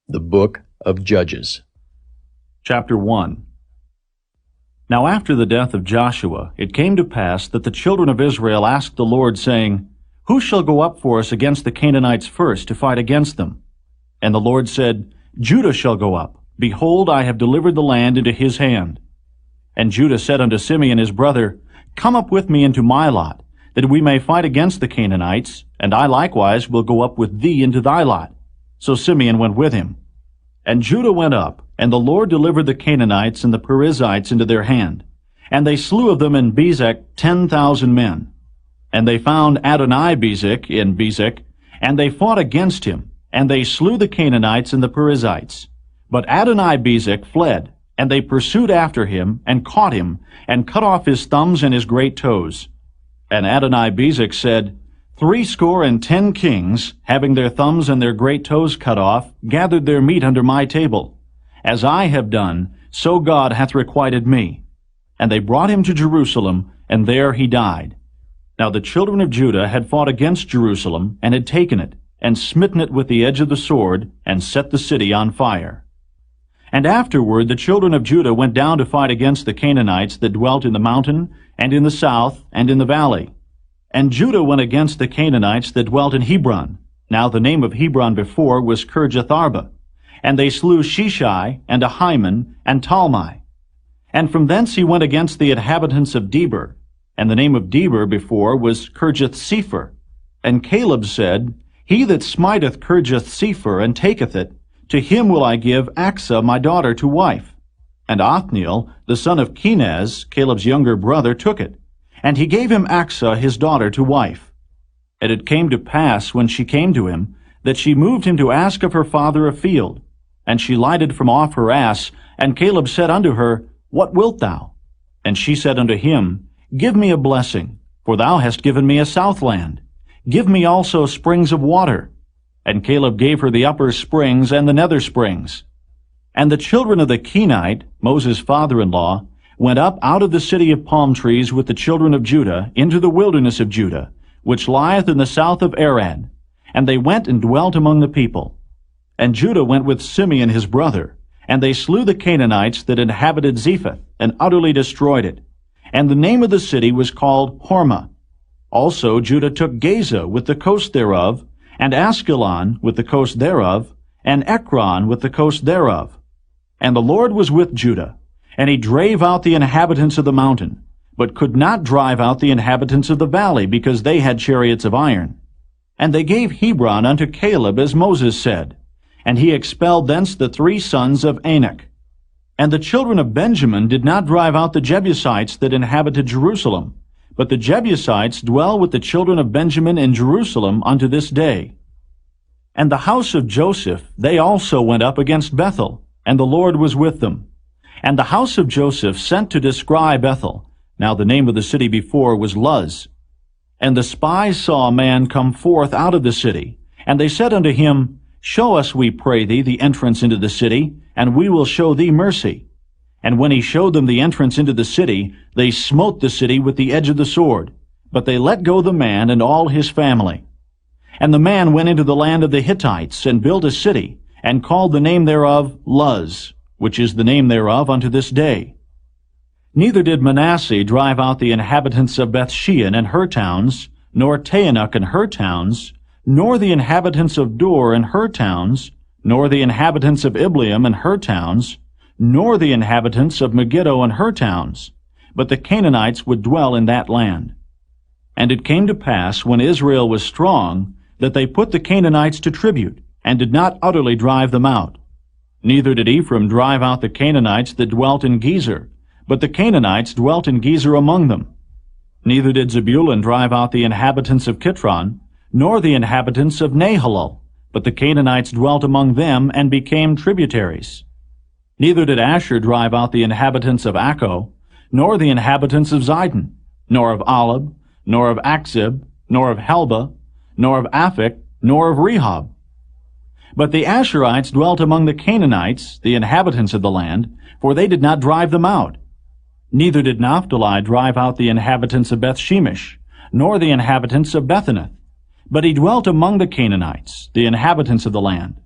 The Book of Judges. Chapter 1. Now after the death of Joshua, it came to pass that the children of Israel asked the Lord, saying, Who shall go up for us against the Canaanites first to fight against them? And the Lord said, Judah shall go up. Behold, I have delivered the land into his hand. And Judah said unto Simeon his brother, Come up with me into my lot, that we may fight against the Canaanites, and I likewise will go up with thee into thy lot. So Simeon went with him. And Judah went up, and the Lord delivered the Canaanites and the Perizzites into their hand. And they slew of them in Bezek 10,000 men. And they found Adonai-Bezek in Bezek, and they fought against him, and they slew the Canaanites and the Perizzites. But Adonai-Bezek fled, and they pursued after him, and caught him, and cut off his thumbs and his great toes. And Adonai-Bezek said, 70 kings, having their thumbs and their great toes cut off, gathered their meat under my table. As I have done, so God hath requited me. And they brought him to Jerusalem, and there he died. Now the children of Judah had fought against Jerusalem, and had taken it, and smitten it with the edge of the sword, and set the city on fire. And afterward the children of Judah went down to fight against the Canaanites that dwelt in the mountain, and in the south, and in the valley. And Judah went against the Canaanites that dwelt in Hebron. Now the name of Hebron before was Kirjatharba. And they slew Sheshai, and Ahiman, and Talmai. And from thence he went against the inhabitants of Debir. And the name of Debir before was Kirjath-sepher. And Caleb said, He that smiteth Kirjath-sepher, and taketh it, to him will I give Achsah my daughter to wife. And Othniel, the son of Kenaz, Caleb's younger brother, took it. And he gave him Achsah his daughter to wife. And it came to pass, when she came to him, that she moved him to ask of her father a field. And she lighted from off her ass, and Caleb said unto her, What wilt thou? And she said unto him, Give me a blessing, for thou hast given me a southland. Give me also springs of water. And Caleb gave her the upper springs and the nether springs. And the children of the Kenite, Moses' father-in-law, went up out of the city of palm trees with the children of Judah into the wilderness of Judah, which lieth in the south of Arad. And they went and dwelt among the people. And Judah went with Simeon his brother, and they slew the Canaanites that inhabited Zephath, and utterly destroyed it. And the name of the city was called Hormah. Also Judah took Gaza with the coast thereof, and Askelon with the coast thereof, and Ekron with the coast thereof. And the Lord was with Judah, and he drave out the inhabitants of the mountain, but could not drive out the inhabitants of the valley, because they had chariots of iron. And they gave Hebron unto Caleb, as Moses said, and he expelled thence the 3 sons of Anak. And the children of Benjamin did not drive out the Jebusites that inhabited Jerusalem, but the Jebusites dwell with the children of Benjamin in Jerusalem unto this day. And the house of Joseph, they also went up against Bethel, and the Lord was with them. And the house of Joseph sent to descry Bethel. Now the name of the city before was Luz. And the spies saw a man come forth out of the city. And they said unto him, Show us, we pray thee, the entrance into the city, and we will show thee mercy. And when he showed them the entrance into the city, they smote the city with the edge of the sword. But they let go the man and all his family. And the man went into the land of the Hittites, and built a city, and called the name thereof Luz, which is the name thereof unto this day. Neither did Manasseh drive out the inhabitants of Bethshean and her towns, nor Taanach and her towns, nor the inhabitants of Dor and her towns, nor the inhabitants of Ibleam and her towns, nor the inhabitants of Megiddo and her towns, but the Canaanites would dwell in that land. And it came to pass, when Israel was strong, that they put the Canaanites to tribute, and did not utterly drive them out. Neither did Ephraim drive out the Canaanites that dwelt in Gezer, but the Canaanites dwelt in Gezer among them. Neither did Zebulun drive out the inhabitants of Kitron, nor the inhabitants of Nahalol, but the Canaanites dwelt among them, and became tributaries. Neither did Asher drive out the inhabitants of Acco, nor the inhabitants of Zidon, nor of Alab, nor of Achzib, nor of Helba, nor of Aphek, nor of Rehob. But the Asherites dwelt among the Canaanites, the inhabitants of the land, for they did not drive them out. Neither did Naphtali drive out the inhabitants of Bethshemesh, nor the inhabitants of Bethanath, but he dwelt among the Canaanites, the inhabitants of the land.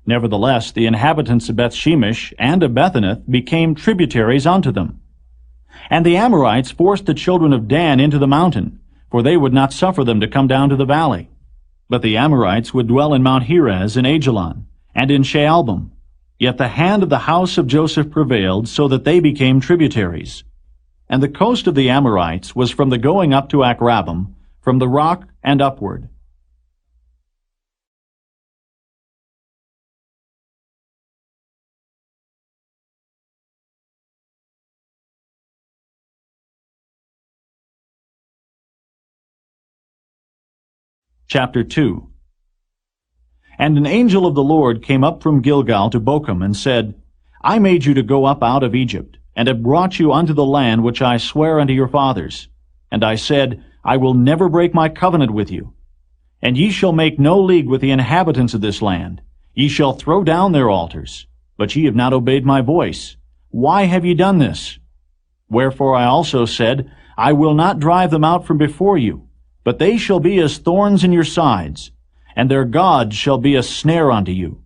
Nevertheless, the inhabitants of Bethshemesh and of Bethanath became tributaries unto them. And the Amorites forced the children of Dan into the mountain, for they would not suffer them to come down to the valley. But the Amorites would dwell in Mount Heres and Ajalon, and in Shaalbim. Yet the hand of the house of Joseph prevailed, so that they became tributaries. And the coast of the Amorites was from the going up to Akrabim, from the rock and upward. Chapter 2. And an angel of the Lord came up from Gilgal to Bochum, and said, I made you to go up out of Egypt, and have brought you unto the land which I sware unto your fathers. And I said, I will never break my covenant with you. And ye shall make no league with the inhabitants of this land. Ye shall throw down their altars. But ye have not obeyed my voice. Why have ye done this? Wherefore I also said, I will not drive them out from before you, but they shall be as thorns in your sides, and their gods shall be a snare unto you.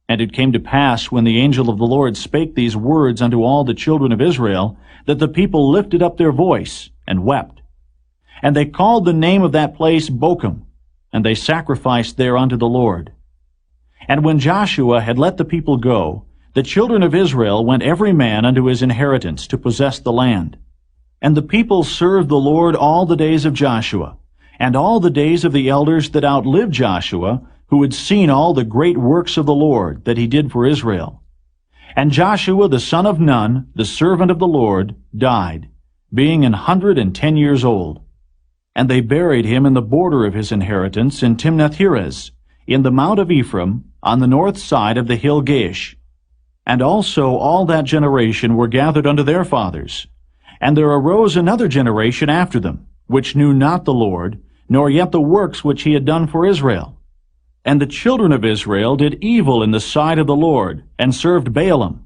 And it came to pass, when the angel of the Lord spake these words unto all the children of Israel, that the people lifted up their voice, and wept. And they called the name of that place Bochum, and they sacrificed there unto the Lord. And when Joshua had let the people go, the children of Israel went every man unto his inheritance to possess the land. And the people served the Lord all the days of Joshua, and all the days of the elders that outlived Joshua, who had seen all the great works of the Lord that he did for Israel. And Joshua the son of Nun, the servant of the Lord, died, being 110 years old. And they buried him in the border of his inheritance in Timnath-Heres, in the mount of Ephraim, on the north side of the hill Gaish. And also all that generation were gathered unto their fathers. And there arose another generation after them, which knew not the Lord, nor yet the works which he had done for Israel. And the children of Israel did evil in the sight of the Lord, and served Baalim.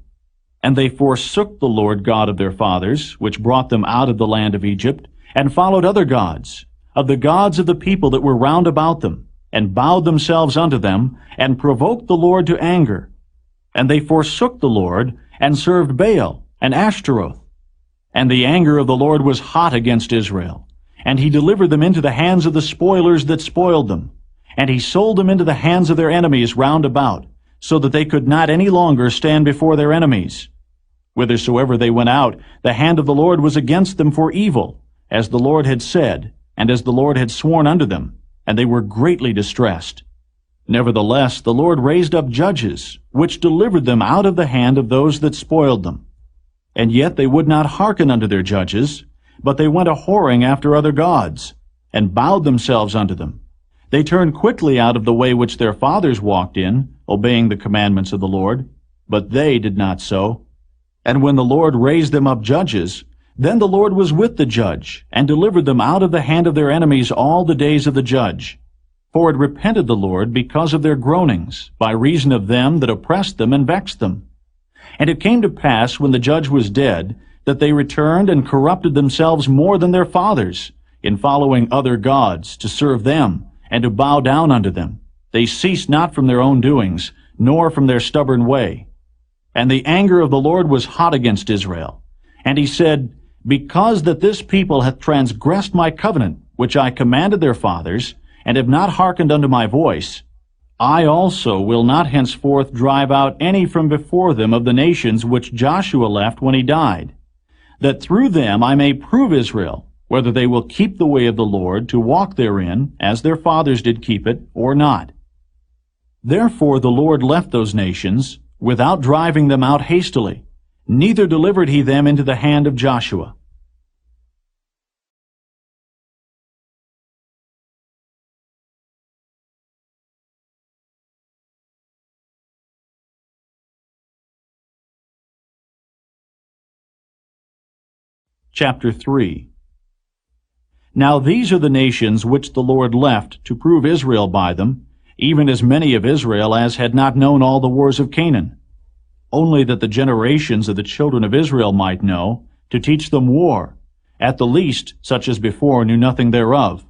And they forsook the Lord God of their fathers, which brought them out of the land of Egypt, and followed other gods, of the gods of the people that were round about them, and bowed themselves unto them, and provoked the Lord to anger. And they forsook the Lord, and served Baal and Ashtaroth. And the anger of the Lord was hot against Israel, and he delivered them into the hands of the spoilers that spoiled them. And he sold them into the hands of their enemies round about, so that they could not any longer stand before their enemies. Whithersoever they went out, the hand of the Lord was against them for evil, as the Lord had said, and as the Lord had sworn unto them, and they were greatly distressed. Nevertheless, the Lord raised up judges, which delivered them out of the hand of those that spoiled them. And yet they would not hearken unto their judges, but they went a-whoring after other gods, and bowed themselves unto them. They turned quickly out of the way which their fathers walked in, obeying the commandments of the Lord, but they did not so. And when the Lord raised them up judges, then the Lord was with the judge, and delivered them out of the hand of their enemies all the days of the judge. For it repented the Lord because of their groanings, by reason of them that oppressed them and vexed them. And it came to pass, when the judge was dead, that they returned and corrupted themselves more than their fathers, in following other gods, to serve them, and to bow down unto them. They ceased not from their own doings, nor from their stubborn way. And the anger of the Lord was hot against Israel. And he said, Because that this people hath transgressed my covenant, which I commanded their fathers, and have not hearkened unto my voice, I also will not henceforth drive out any from before them of the nations which Joshua left when he died, that through them I may prove Israel, whether they will keep the way of the Lord to walk therein, as their fathers did keep it, or not. Therefore the Lord left those nations, without driving them out hastily, neither delivered he them into the hand of Joshua. Chapter 3. Now these are the nations which the Lord left to prove Israel by them, even as many of Israel as had not known all the wars of Canaan, only that the generations of the children of Israel might know, to teach them war, at the least such as before knew nothing thereof,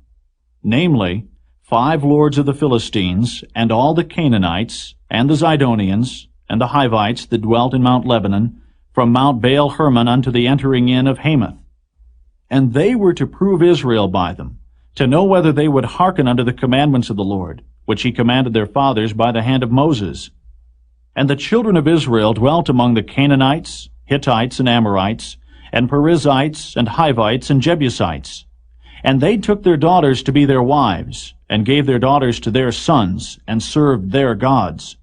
namely, 5 lords of the Philistines, and all the Canaanites, and the Zidonians, and the Hivites that dwelt in Mount Lebanon, from Mount Baal Hermon unto the entering in of Hamath. And they were to prove Israel by them, to know whether they would hearken unto the commandments of the Lord, which he commanded their fathers by the hand of Moses. And the children of Israel dwelt among the Canaanites, Hittites, and Amorites, and Perizzites, and Hivites, and Jebusites. And they took their daughters to be their wives, and gave their daughters to their sons, and served their gods.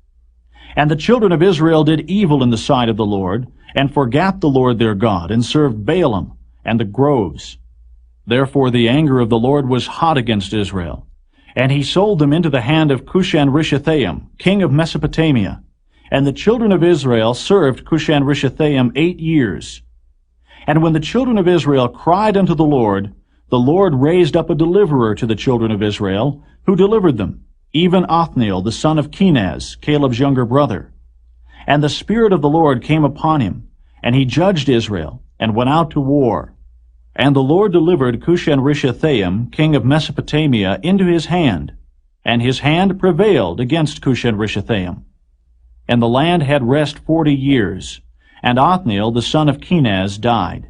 And the children of Israel did evil in the sight of the Lord, and forgat the Lord their God, and served Baalim, and the groves. Therefore the anger of the Lord was hot against Israel, and he sold them into the hand of Cushan-Rishathaim, king of Mesopotamia. And the children of Israel served Cushan-Rishathaim 8 years. And when the children of Israel cried unto the Lord raised up a deliverer to the children of Israel, who delivered them, even Othniel the son of Kenaz, Caleb's younger brother. And the Spirit of the Lord came upon him, and he judged Israel, and went out to war. And the Lord delivered Cushan-Rishathaim, king of Mesopotamia, into his hand, and his hand prevailed against Cushan-Rishathaim. And the land had rest 40 years, and Othniel the son of Kenaz died.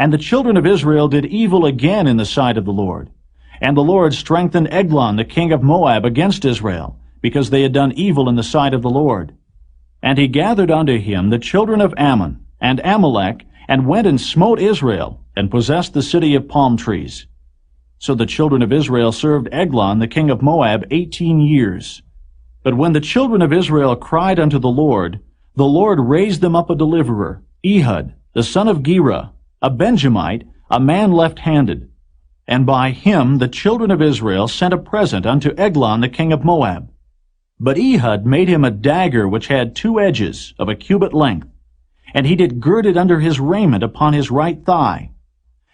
And the children of Israel did evil again in the sight of the Lord. And the Lord strengthened Eglon the king of Moab against Israel, because they had done evil in the sight of the Lord. And he gathered unto him the children of Ammon and Amalek, and went and smote Israel, and possessed the city of palm trees. So the children of Israel served Eglon the king of Moab 18 years. But when the children of Israel cried unto the Lord raised them up a deliverer, Ehud the son of Gera, a Benjamite, a man left-handed. And by him the children of Israel sent a present unto Eglon the king of Moab. But Ehud made him a dagger which had 2 edges, of a cubit length, and he did gird it under his raiment upon his right thigh.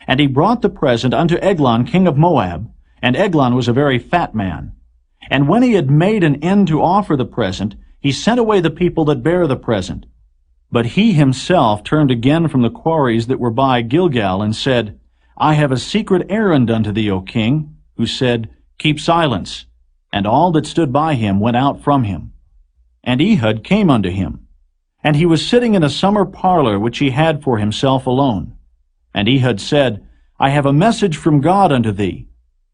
And he brought the present unto Eglon king of Moab, and Eglon was a very fat man. And when he had made an end to offer the present, he sent away the people that bare the present. But he himself turned again from the quarries that were by Gilgal, and said, I have a secret errand unto thee, O king, who said, Keep silence. And all that stood by him went out from him. And Ehud came unto him. And he was sitting in a summer parlor which he had for himself alone. And Ehud said, I have a message from God unto thee.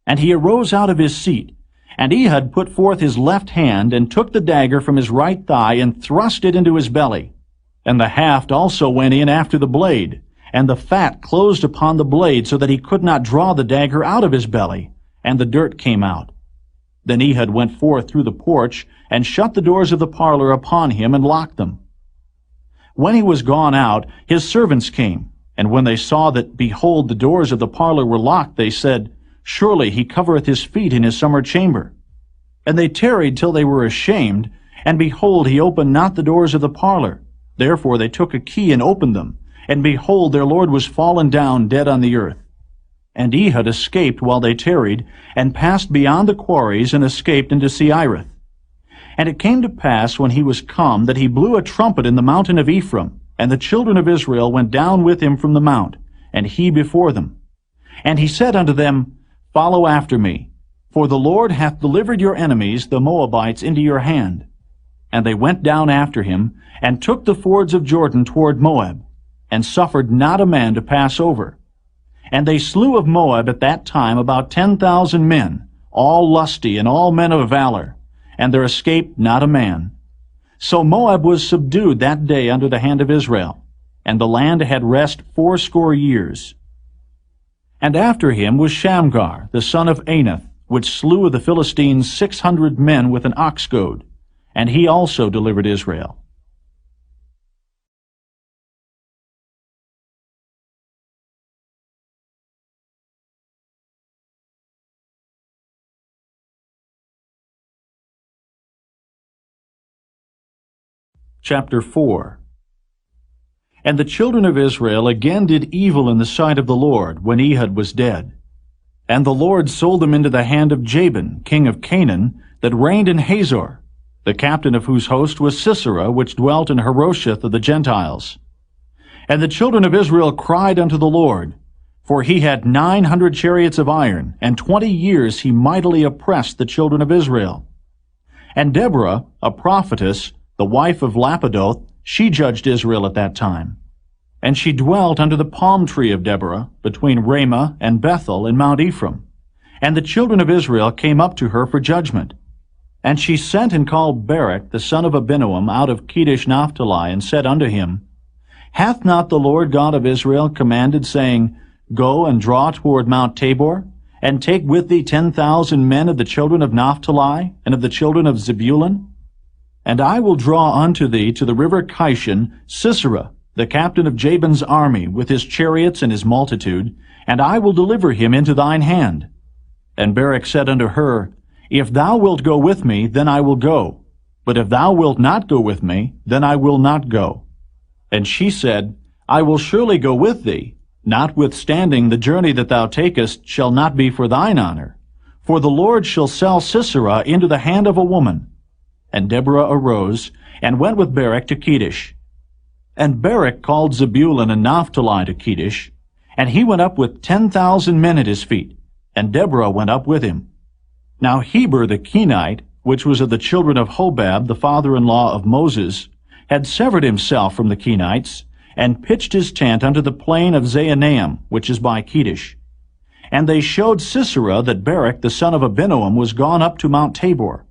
And he arose out of his seat. And Ehud put forth his left hand, and took the dagger from his right thigh, and thrust it into his belly. And the haft also went in after the blade, and the fat closed upon the blade, so that he could not draw the dagger out of his belly, and the dirt came out. Then Ehud went forth through the porch, and shut the doors of the parlor upon him, and locked them. When he was gone out, his servants came, and when they saw that, behold, the doors of the parlor were locked, they said, Surely he covereth his feet in his summer chamber. And they tarried till they were ashamed, and behold, he opened not the doors of the parlor. Therefore they took a key and opened them, and behold, their lord was fallen down dead on the earth. And Ehud escaped while they tarried, and passed beyond the quarries, and escaped into Seirith. And it came to pass, when he was come, that he blew a trumpet in the mountain of Ephraim, and the children of Israel went down with him from the mount, and he before them. And he said unto them, Follow after me, for the Lord hath delivered your enemies, the Moabites, into your hand. And they went down after him, and took the fords of Jordan toward Moab, and suffered not a man to pass over. And they slew of Moab at that time about 10,000 men, all lusty and all men of valor, and there escaped not a man. So Moab was subdued that day under the hand of Israel, and the land had rest 80 years. And after him was Shamgar, the son of Anath, which slew of the Philistines 600 men with an ox goad, and he also delivered Israel. Chapter 4. And the children of Israel again did evil in the sight of the Lord, when Ehud was dead. And the Lord sold them into the hand of Jabin, king of Canaan, that reigned in Hazor, the captain of whose host was Sisera, which dwelt in Harosheth of the Gentiles. And the children of Israel cried unto the Lord, For he had 900 chariots of iron, and 20 years he mightily oppressed the children of Israel. And Deborah, a prophetess, the wife of Lapidoth, she judged Israel at that time. And she dwelt under the palm tree of Deborah, between Ramah and Bethel in Mount Ephraim. And the children of Israel came up to her for judgment. And she sent and called Barak the son of Abinoam out of Kedesh Naphtali, and said unto him, Hath not the Lord God of Israel commanded, saying, Go and draw toward Mount Tabor, and take with thee 10,000 men of the children of Naphtali, and of the children of Zebulun? And I will draw unto thee to the river Kishon Sisera, the captain of Jabin's army, with his chariots and his multitude, and I will deliver him into thine hand. And Barak said unto her, If thou wilt go with me, then I will go. But if thou wilt not go with me, then I will not go. And she said, I will surely go with thee, notwithstanding the journey that thou takest shall not be for thine honor. For the Lord shall sell Sisera into the hand of a woman. And Deborah arose, and went with Barak to Kedesh. And Barak called Zebulun and Naphtali to Kedesh, and he went up with 10,000 men at his feet, and Deborah went up with him. Now Heber the Kenite, which was of the children of Hobab, the father-in-law of Moses, had severed himself from the Kenites, and pitched his tent unto the plain of Zaanaim, which is by Kedesh. And they showed Sisera that Barak the son of Abinoam was gone up to Mount Tabor.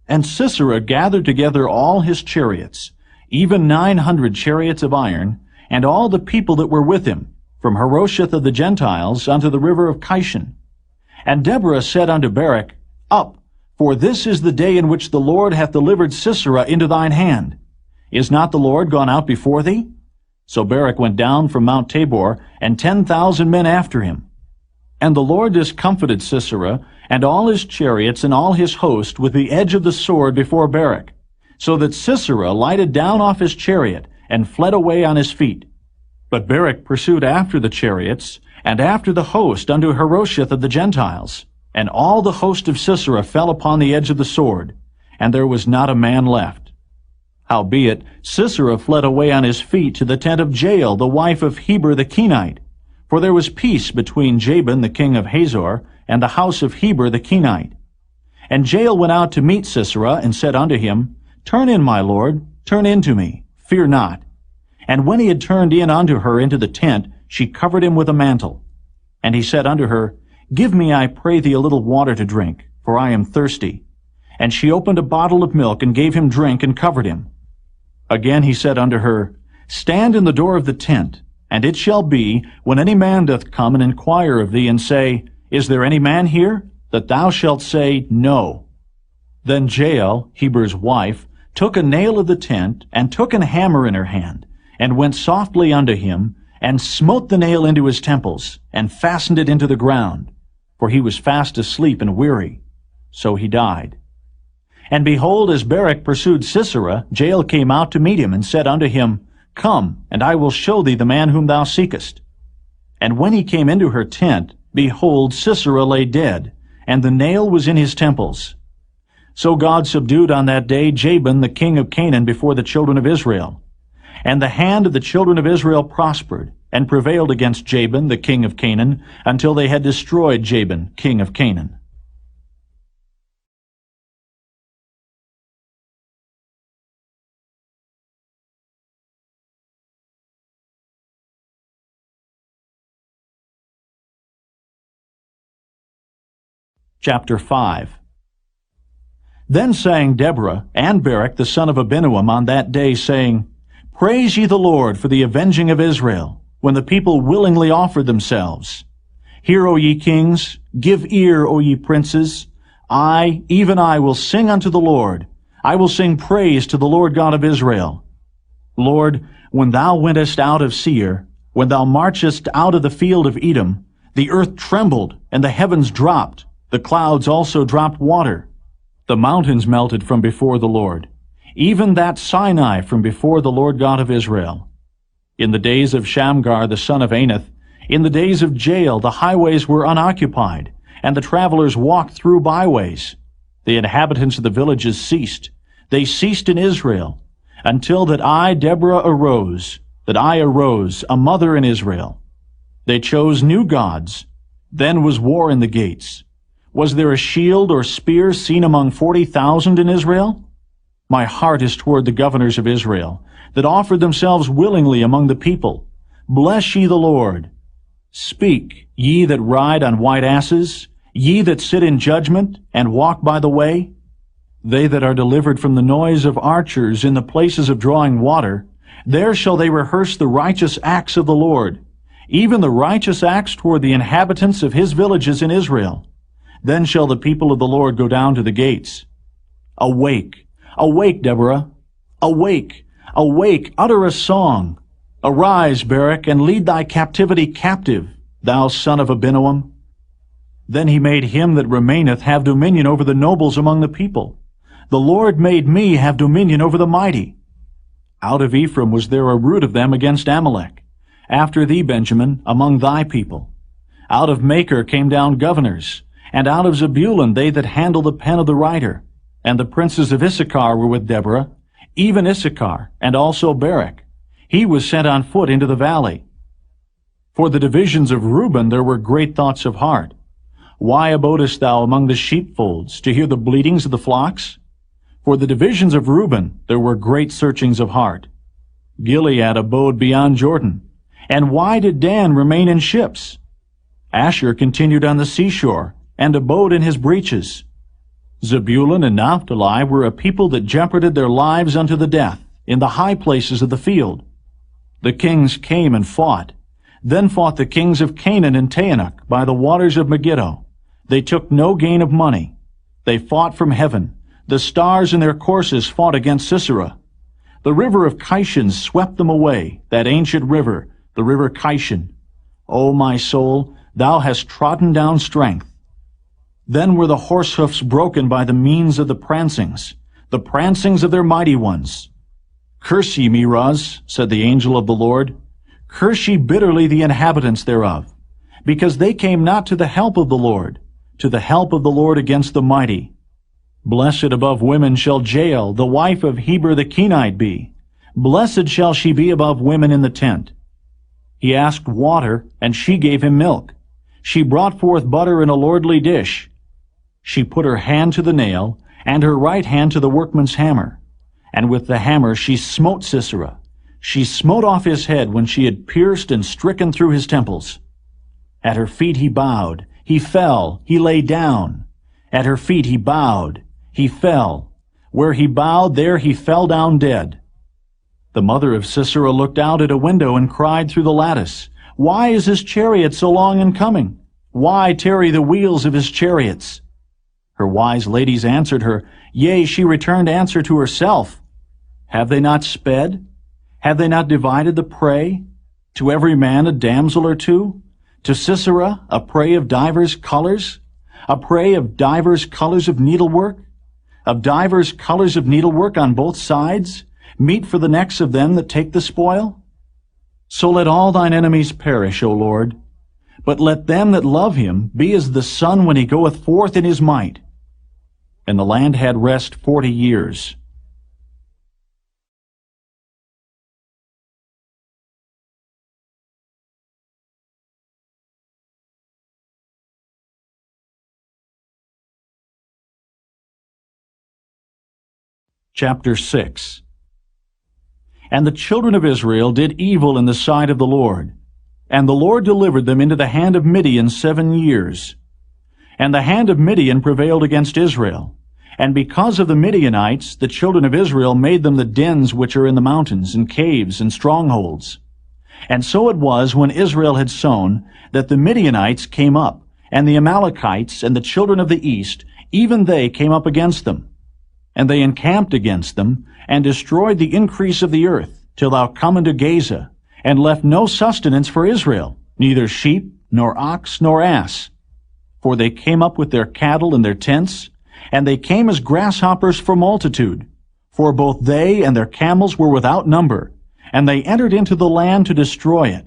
And Sisera gathered together all his chariots, even 900 chariots of iron, and all the people that were with him, from Harosheth of the Gentiles unto the river of Kishon. And Deborah said unto Barak, Up, for this is the day in which the Lord hath delivered Sisera into thine hand. Is not the Lord gone out before thee? So Barak went down from Mount Tabor, and 10,000 men after him. And the Lord discomfited Sisera, and all his chariots and all his host with the edge of the sword before Barak, so that Sisera lighted down off his chariot, and fled away on his feet. But Barak pursued after the chariots, and after the host unto Harosheth of the Gentiles. And all the host of Sisera fell upon the edge of the sword, and there was not a man left. Howbeit Sisera fled away on his feet to the tent of Jael, the wife of Heber the Kenite. For there was peace between Jabin the king of Hazor, and the house of Heber the Kenite. And Jael went out to meet Sisera, and said unto him, Turn in, my lord, turn in to me, fear not. And when he had turned in unto her into the tent, she covered him with a mantle. And he said unto her, Give me, I pray thee, a little water to drink, for I am thirsty. And she opened a bottle of milk, and gave him drink, and covered him. Again he said unto her, Stand in the door of the tent, and it shall be, when any man doth come and inquire of thee, and say, Is there any man here? That thou shalt say, No. Then Jael, Heber's wife, took a nail of the tent, and took an hammer in her hand, and went softly unto him, and smote the nail into his temples, and fastened it into the ground. For he was fast asleep and weary. So he died. And behold, as Barak pursued Sisera, Jael came out to meet him, and said unto him, Come, and I will show thee the man whom thou seekest. And when he came into her tent, behold, Sisera lay dead, and the nail was in his temples. So God subdued on that day Jabin the king of Canaan before the children of Israel. And the hand of the children of Israel prospered, and prevailed against Jabin the king of Canaan, until they had destroyed Jabin king of Canaan. Chapter 5. Then sang Deborah and Barak the son of Abinoam on that day, saying, Praise ye the Lord for the avenging of Israel, when the people willingly offered themselves. Hear, O ye kings, give ear, O ye princes. I, even I, will sing unto the Lord. I will sing praise to the Lord God of Israel. Lord, when thou wentest out of Seir, when thou marchest out of the field of Edom, the earth trembled, and the heavens dropped. The clouds also dropped water. The mountains melted from before the Lord, even that Sinai from before the Lord God of Israel. In the days of Shamgar the son of Anath, in the days of Jael, the highways were unoccupied, and the travelers walked through byways. The inhabitants of the villages ceased. They ceased in Israel, until that I, Deborah, arose, a mother in Israel. They chose new gods. Then was war in the gates. Was there a shield or spear seen among 40,000 in Israel? My heart is toward the governors of Israel, that offered themselves willingly among the people. Bless ye the Lord. Speak, ye that ride on white asses, ye that sit in judgment, and walk by the way. They that are delivered from the noise of archers in the places of drawing water, there shall they rehearse the righteous acts of the Lord, even the righteous acts toward the inhabitants of his villages in Israel. Then shall the people of the Lord go down to the gates. Awake, awake, Deborah. Awake, awake, utter a song. Arise, Barak, and lead thy captivity captive, thou son of Abinoam. Then he made him that remaineth have dominion over the nobles among the people. The Lord made me have dominion over the mighty. Out of Ephraim was there a root of them against Amalek. After thee, Benjamin, among thy people. Out of Machir came down governors, and out of Zebulun they that handle the pen of the writer. And the princes of Issachar were with Deborah, even Issachar, and also Barak. He was sent on foot into the valley. For the divisions of Reuben there were great thoughts of heart. Why abodest thou among the sheepfolds, to hear the bleatings of the flocks? For the divisions of Reuben there were great searchings of heart. Gilead abode beyond Jordan. And why did Dan remain in ships? Asher continued on the seashore, and abode in his breaches. Zebulun and Naphtali were a people that jeoparded their lives unto the death, in the high places of the field. The kings came and fought. Then fought the kings of Canaan and Taanach by the waters of Megiddo. They took no gain of money. They fought from heaven. The stars in their courses fought against Sisera. The river of Kishon swept them away, that ancient river, the river Kishon. O my soul, thou hast trodden down strength. Then were the horse hoofs broken by the means of the prancings of their mighty ones. Curse ye Meroz, said the angel of the Lord. Curse ye bitterly the inhabitants thereof, because they came not to the help of the Lord against the mighty. Blessed above women shall Jael, the wife of Heber the Kenite, be. Blessed shall she be above women in the tent. He asked water, and she gave him milk. She brought forth butter in a lordly dish. She put her hand to the nail, and her right hand to the workman's hammer. And with the hammer she smote Sisera. She smote off his head when she had pierced and stricken through his temples. At her feet he bowed. He fell. He lay down. At her feet he bowed. He fell. Where he bowed, there he fell down dead. The mother of Sisera looked out at a window and cried through the lattice, Why is his chariot so long in coming? Why tarry the wheels of his chariots? Her wise ladies answered her, Yea, she returned answer to herself. Have they not sped? Have they not divided the prey? To every man a damsel or two? To Sisera a prey of divers colors? A prey of divers colors of needlework? Of divers colors of needlework on both sides? Meet for the necks of them that take the spoil? So let all thine enemies perish, O Lord. But let them that love him be as the sun when he goeth forth in his might. And the land had rest 40 years. Chapter 6. And the children of Israel did evil in the sight of the Lord. And the Lord delivered them into the hand of Midian 7 years. And the hand of Midian prevailed against Israel. And because of the Midianites, the children of Israel made them the dens which are in the mountains, and caves, and strongholds. And so it was, when Israel had sown, that the Midianites came up, and the Amalekites, and the children of the east, even they came up against them. And they encamped against them, and destroyed the increase of the earth, till thou come unto Gaza, and left no sustenance for Israel, neither sheep, nor ox, nor ass. For they came up with their cattle and their tents, and they came as grasshoppers for multitude. For both they and their camels were without number, and they entered into the land to destroy it.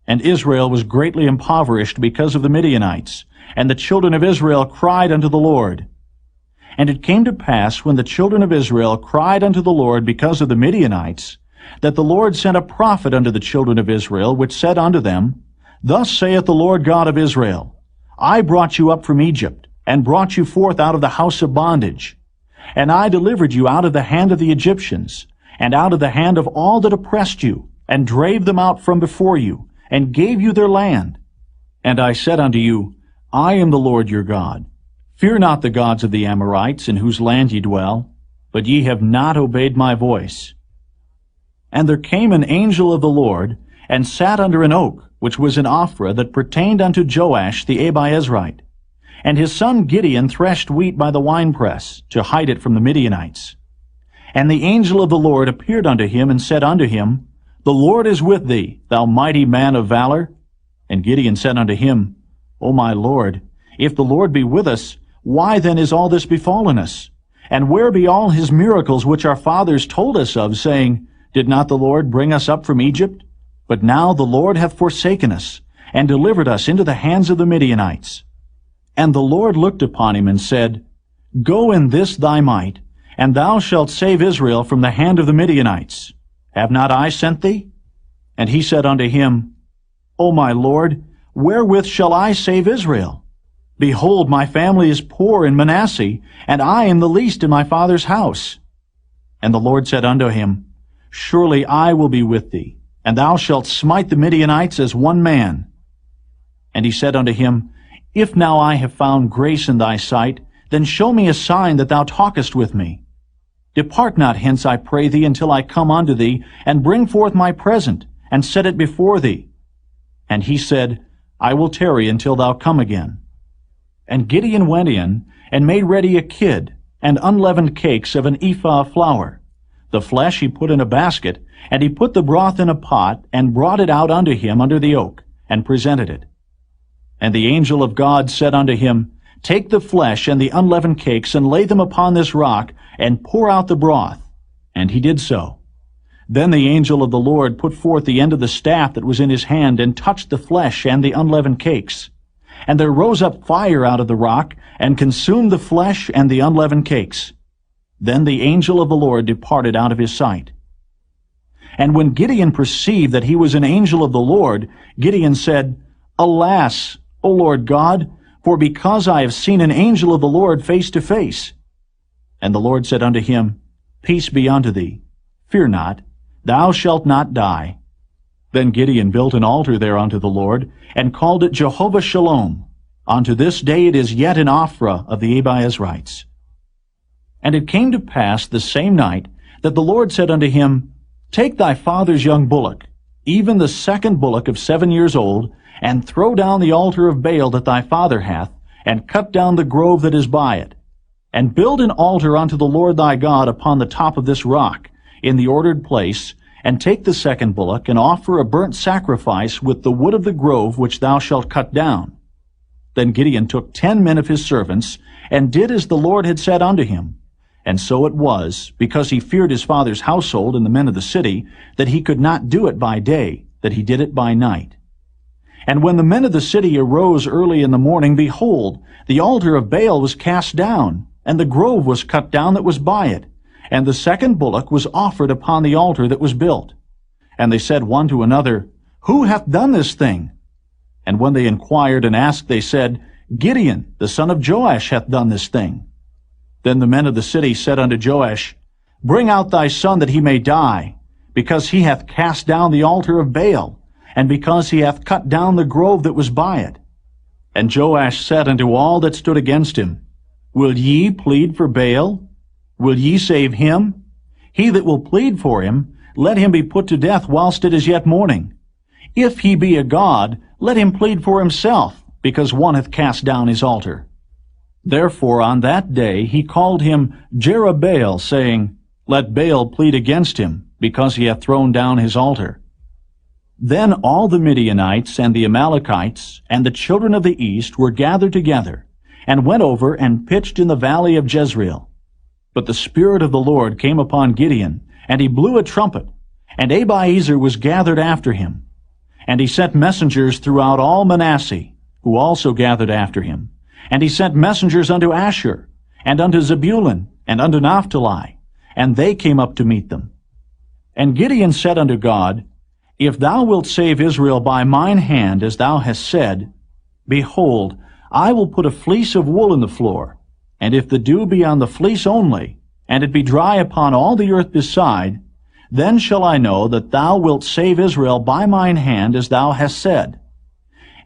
And Israel was greatly impoverished because of the Midianites, and the children of Israel cried unto the Lord. And it came to pass, when the children of Israel cried unto the Lord because of the Midianites, that the Lord sent a prophet unto the children of Israel, which said unto them, Thus saith the Lord God of Israel, I brought you up from Egypt, and brought you forth out of the house of bondage. And I delivered you out of the hand of the Egyptians, and out of the hand of all that oppressed you, and drave them out from before you, and gave you their land. And I said unto you, I am the Lord your God. Fear not the gods of the Amorites, in whose land ye dwell, but ye have not obeyed my voice. And there came an angel of the Lord, and sat under an oak, which was in Ophrah, that pertained unto Joash the Abiezrite. And his son Gideon threshed wheat by the winepress, to hide it from the Midianites. And the angel of the Lord appeared unto him, and said unto him, The Lord is with thee, thou mighty man of valor. And Gideon said unto him, O my Lord, if the Lord be with us, why then is all this befallen us? And where be all his miracles which our fathers told us of, saying, Did not the Lord bring us up from Egypt? But now the Lord hath forsaken us, and delivered us into the hands of the Midianites. And the Lord looked upon him, and said, Go in this thy might, and thou shalt save Israel from the hand of the Midianites. Have not I sent thee? And he said unto him, O my Lord, wherewith shall I save Israel? Behold, my family is poor in Manasseh, and I am the least in my father's house. And the Lord said unto him, Surely I will be with thee, and thou shalt smite the Midianites as one man. And he said unto him, If now I have found grace in thy sight, then show me a sign that thou talkest with me. Depart not hence, I pray thee, until I come unto thee, and bring forth my present, and set it before thee. And he said, I will tarry until thou come again. And Gideon went in, and made ready a kid, and unleavened cakes of an ephah of flour. The flesh he put in a basket, and he put the broth in a pot, and brought it out unto him under the oak, and presented it. And the angel of God said unto him, Take the flesh and the unleavened cakes, and lay them upon this rock, and pour out the broth. And he did so. Then the angel of the Lord put forth the end of the staff that was in his hand, and touched the flesh and the unleavened cakes. And there rose up fire out of the rock, and consumed the flesh and the unleavened cakes. Then the angel of the Lord departed out of his sight. And when Gideon perceived that he was an angel of the Lord, Gideon said, Alas, O Lord God, for because I have seen an angel of the Lord face to face. And the Lord said unto him, Peace be unto thee. Fear not, thou shalt not die. Then Gideon built an altar there unto the Lord, and called it Jehovah Shalom. Unto this day it is yet in Ophrah of the Abiezrites. And it came to pass the same night that the Lord said unto him, Take thy father's young bullock, even the second bullock of 7 years old, and throw down the altar of Baal that thy father hath, and cut down the grove that is by it. And build an altar unto the Lord thy God upon the top of this rock, in the ordered place, and take the second bullock, and offer a burnt sacrifice with the wood of the grove which thou shalt cut down. Then Gideon took 10 men of his servants, and did as the Lord had said unto him. And so it was, because he feared his father's household and the men of the city, that he could not do it by day, that he did it by night. And when the men of the city arose early in the morning, behold, the altar of Baal was cast down, and the grove was cut down that was by it, and the second bullock was offered upon the altar that was built. And they said one to another, Who hath done this thing? And when they inquired and asked, they said, Gideon, the son of Joash, hath done this thing. Then the men of the city said unto Joash, Bring out thy son that he may die, because he hath cast down the altar of Baal, and because he hath cut down the grove that was by it. And Joash said unto all that stood against him, Will ye plead for Baal? Will ye save him? He that will plead for him, let him be put to death whilst it is yet morning. If he be a god, let him plead for himself, because one hath cast down his altar. Therefore on that day he called him Jerubbaal, saying, Let Baal plead against him, because he hath thrown down his altar. Then all the Midianites and the Amalekites and the children of the east were gathered together, and went over and pitched in the valley of Jezreel. But the Spirit of the Lord came upon Gideon, and he blew a trumpet, and Abiezer was gathered after him. And he sent messengers throughout all Manasseh, who also gathered after him. And he sent messengers unto Asher, and unto Zebulun, and unto Naphtali, and they came up to meet them. And Gideon said unto God, If thou wilt save Israel by mine hand, as thou hast said, behold, I will put a fleece of wool in the floor, and if the dew be on the fleece only, and it be dry upon all the earth beside, then shall I know that thou wilt save Israel by mine hand, as thou hast said.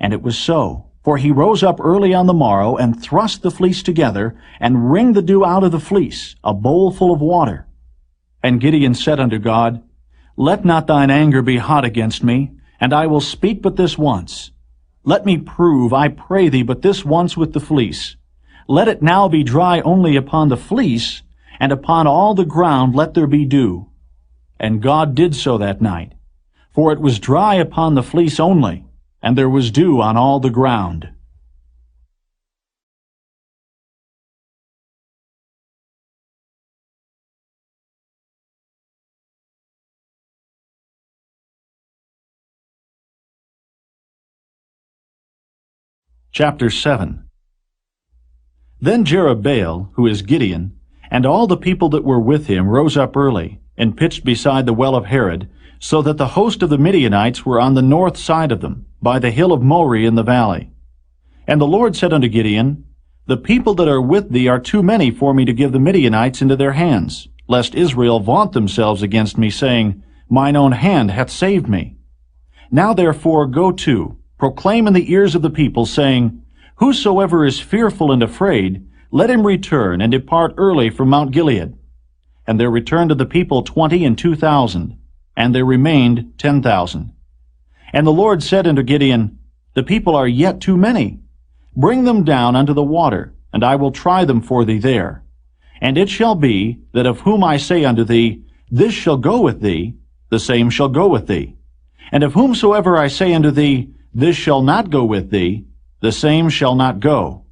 And it was so. For he rose up early on the morrow, and thrust the fleece together, and wringed the dew out of the fleece, a bowl full of water. And Gideon said unto God, Let not thine anger be hot against me, and I will speak but this once. Let me prove, I pray thee, but this once with the fleece. Let it now be dry only upon the fleece, and upon all the ground let there be dew. And God did so that night. For it was dry upon the fleece only, and there was dew on all the ground. Chapter 7. Then Jerubbaal, who is Gideon, and all the people that were with him rose up early, and pitched beside the well of Herod, so that the host of the Midianites were on the north side of them, by the hill of Moreh in the valley. And the Lord said unto Gideon, The people that are with thee are too many for me to give the Midianites into their hands, lest Israel vaunt themselves against me, saying, Mine own hand hath saved me. Now therefore go to, proclaim in the ears of the people, saying, Whosoever is fearful and afraid, let him return and depart early from Mount Gilead. And there returned to the people 22,000, and there remained 10,000. And the Lord said unto Gideon, The people are yet too many. Bring them down unto the water, and I will try them for thee there. And it shall be, that of whom I say unto thee, This shall go with thee, the same shall go with thee. And of whomsoever I say unto thee, This shall not go with thee, the same shall not go.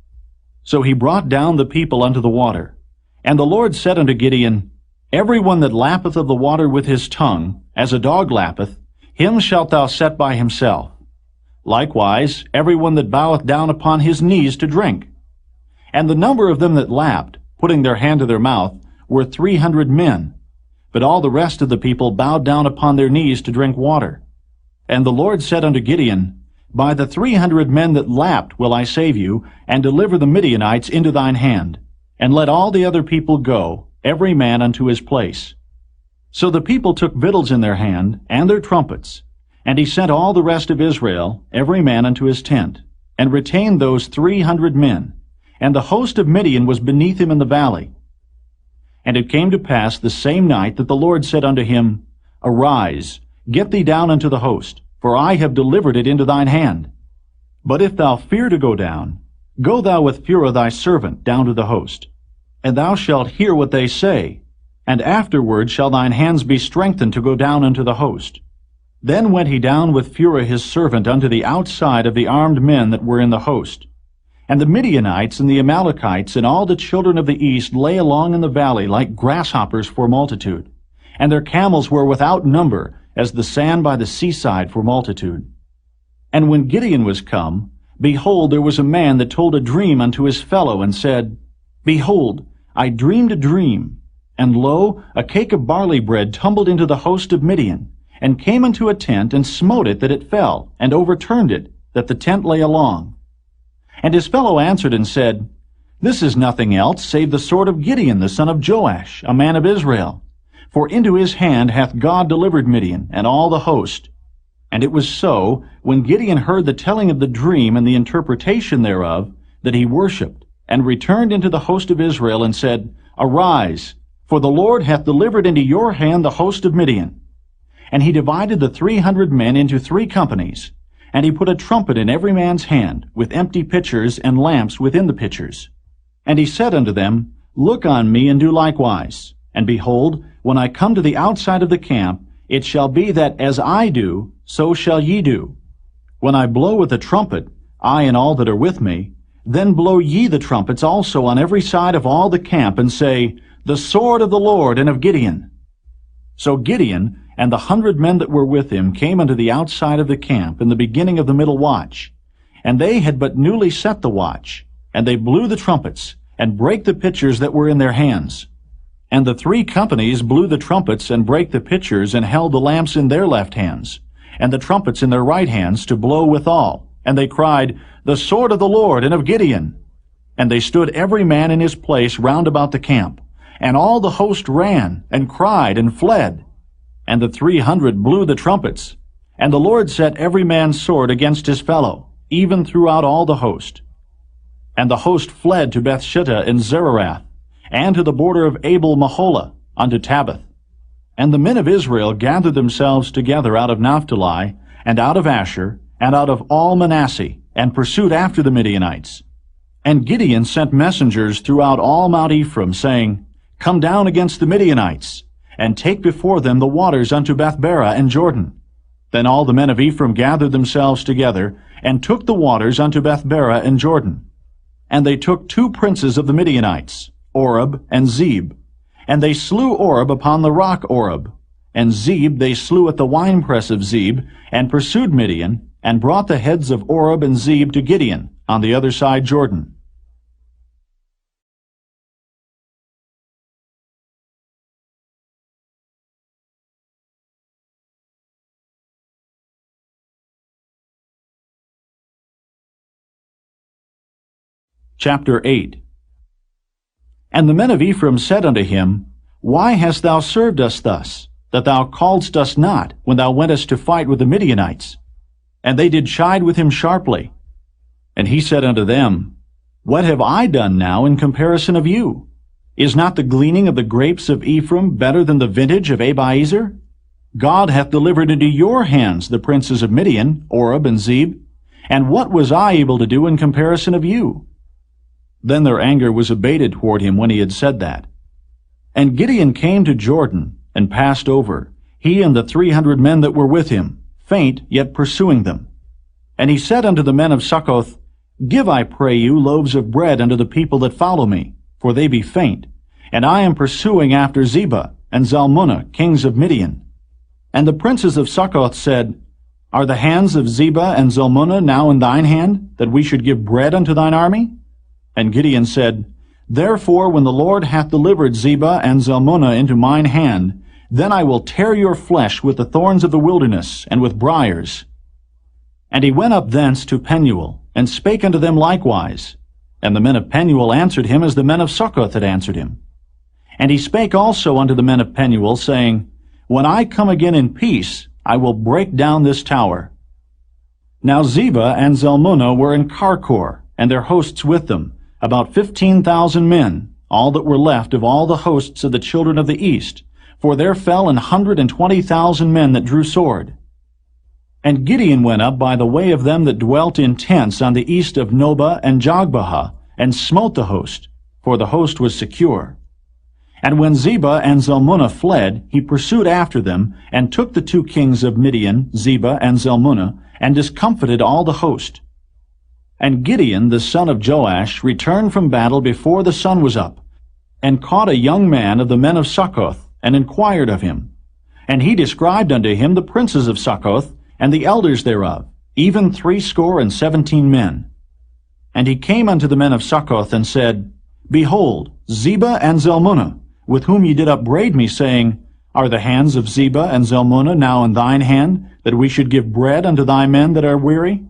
So he brought down the people unto the water. And the Lord said unto Gideon, Every one that lappeth of the water with his tongue, as a dog lappeth, him shalt thou set by himself. Likewise, every one that boweth down upon his knees to drink. And the number of them that lapped, putting their hand to their mouth, were 300 men. But all the rest of the people bowed down upon their knees to drink water. And the Lord said unto Gideon, By the 300 men that lapped will I save you, and deliver the Midianites into thine hand. And let all the other people go, every man unto his place. So the people took victuals in their hand, and their trumpets. And he sent all the rest of Israel, every man unto his tent, and retained those 300 men. And the host of Midian was beneath him in the valley. And it came to pass the same night that the Lord said unto him, Arise, get thee down unto the host, for I have delivered it into thine hand. But if thou fear to go down, go thou with Phurah thy servant down to the host. And thou shalt hear what they say, and afterward shall thine hands be strengthened to go down unto the host. Then went he down with Phurah his servant unto the outside of the armed men that were in the host. And the Midianites and the Amalekites and all the children of the east lay along in the valley like grasshoppers for multitude, and their camels were without number, as the sand by the seaside for multitude. And when Gideon was come, behold, there was a man that told a dream unto his fellow, and said, Behold, I dreamed a dream, and lo, a cake of barley bread tumbled into the host of Midian, and came into a tent, and smote it that it fell, and overturned it, that the tent lay along. And his fellow answered and said, This is nothing else save the sword of Gideon the son of Joash, a man of Israel. For into his hand hath God delivered Midian, and all the host. And it was so, when Gideon heard the telling of the dream and the interpretation thereof, that he worshipped, and returned into the host of Israel, and said, Arise, for the Lord hath delivered into your hand the host of Midian. And he divided the 300 men into 3 companies, and he put a trumpet in every man's hand, with empty pitchers and lamps within the pitchers. And he said unto them, Look on me, and do likewise. And behold, when I come to the outside of the camp, it shall be that as I do, so shall ye do. When I blow with the trumpet, I and all that are with me, then blow ye the trumpets also on every side of all the camp, and say, The sword of the Lord and of Gideon. So Gideon and the 100 men that were with him came unto the outside of the camp in the beginning of the middle watch. And they had but newly set the watch, and they blew the trumpets, and brake the pitchers that were in their hands. And the 3 companies blew the trumpets, and brake the pitchers, and held the lamps in their left hands. and the trumpets in their right hands to blow withal. And they cried, The sword of the Lord and of Gideon. And they stood every man in his place round about the camp. And all the host ran, and cried, and fled. And the 300 blew the trumpets. And the Lord set every man's sword against his fellow, even throughout all the host. And the host fled to Bethshittah in Zererath, and to the border of Abel-Maholah, unto Tabbath. And the men of Israel gathered themselves together out of Naphtali, and out of Asher, and out of all Manasseh, and pursued after the Midianites. And Gideon sent messengers throughout all Mount Ephraim, saying, Come down against the Midianites, and take before them the waters unto Bethbara and Jordan. Then all the men of Ephraim gathered themselves together, and took the waters unto Bethbara and Jordan. And they took 2 princes of the Midianites, Oreb and Zeb. And they slew Oreb upon the rock Oreb. And Zeb they slew at the winepress of Zeb, and pursued Midian, and brought the heads of Oreb and Zeb to Gideon, on the other side Jordan. Chapter 8. And the men of Ephraim said unto him, Why hast thou served us thus, that thou calledst us not, when thou wentest to fight with the Midianites? And they did chide with him sharply. And he said unto them, What have I done now in comparison of you? Is not the gleaning of the grapes of Ephraim better than the vintage of Abiezer? God hath delivered into your hands the princes of Midian, Oreb and Zeb. And what was I able to do in comparison of you? Then their anger was abated toward him when he had said that. And Gideon came to Jordan, and passed over, he and the 300 men that were with him, faint, yet pursuing them. And he said unto the men of Succoth, Give, I pray you, loaves of bread unto the people that follow me, for they be faint. And I am pursuing after Zebah and Zalmunna, kings of Midian. And the princes of Succoth said, Are the hands of Zebah and Zalmunna now in thine hand, that we should give bread unto thine army? And Gideon said, Therefore, when the Lord hath delivered Zebah and Zalmunna into mine hand, then I will tear your flesh with the thorns of the wilderness, and with briars. And he went up thence to Penuel, and spake unto them likewise. And the men of Penuel answered him as the men of Succoth had answered him. And he spake also unto the men of Penuel, saying, When I come again in peace, I will break down this tower. Now Zebah and Zalmunna were in Karkor, and their hosts with them, about 15,000 men, all that were left of all the hosts of the children of the east, for there fell 120,000 men that drew sword. And Gideon went up by the way of them that dwelt in tents on the east of Nobah and Jogbehah, and smote the host, for the host was secure. And when Zebah and Zalmunna fled, he pursued after them, and took the 2 kings of Midian, Zebah and Zalmunna, and discomfited all the host. And Gideon the son of Joash returned from battle before the sun was up, and caught a young man of the men of Succoth, and inquired of him. And he described unto him the princes of Succoth, and the elders thereof, even 70 men. And he came unto the men of Succoth, and said, Behold, Zebah and Zalmunna, with whom ye did upbraid me, saying, Are the hands of Zebah and Zalmunna now in thine hand, that we should give bread unto thy men that are weary?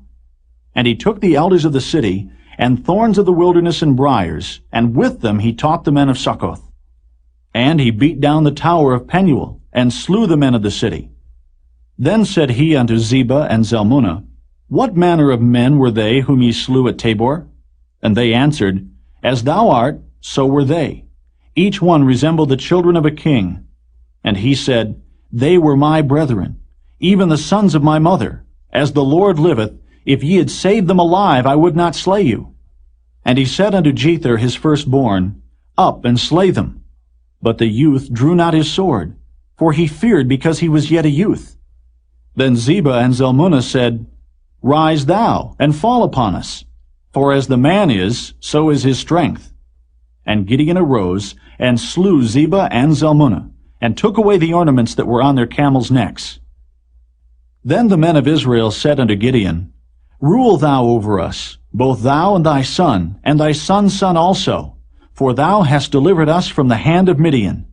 And he took the elders of the city, and thorns of the wilderness and briars, and with them he taught the men of Succoth. And he beat down the tower of Penuel, and slew the men of the city. Then said he unto Zebah and Zalmunna, What manner of men were they whom ye slew at Tabor? And they answered, As thou art, so were they. Each one resembled the children of a king. And he said, They were my brethren, even the sons of my mother. As the Lord liveth, if ye had saved them alive, I would not slay you. And he said unto Jether his firstborn, Up and slay them. But the youth drew not his sword, for he feared because he was yet a youth. Then Zebah and Zalmunna said, Rise thou, and fall upon us, for as the man is, so is his strength. And Gideon arose, and slew Zebah and Zalmunna, and took away the ornaments that were on their camels' necks. Then the men of Israel said unto Gideon, Rule thou over us, both thou and thy son's son also, for thou hast delivered us from the hand of Midian.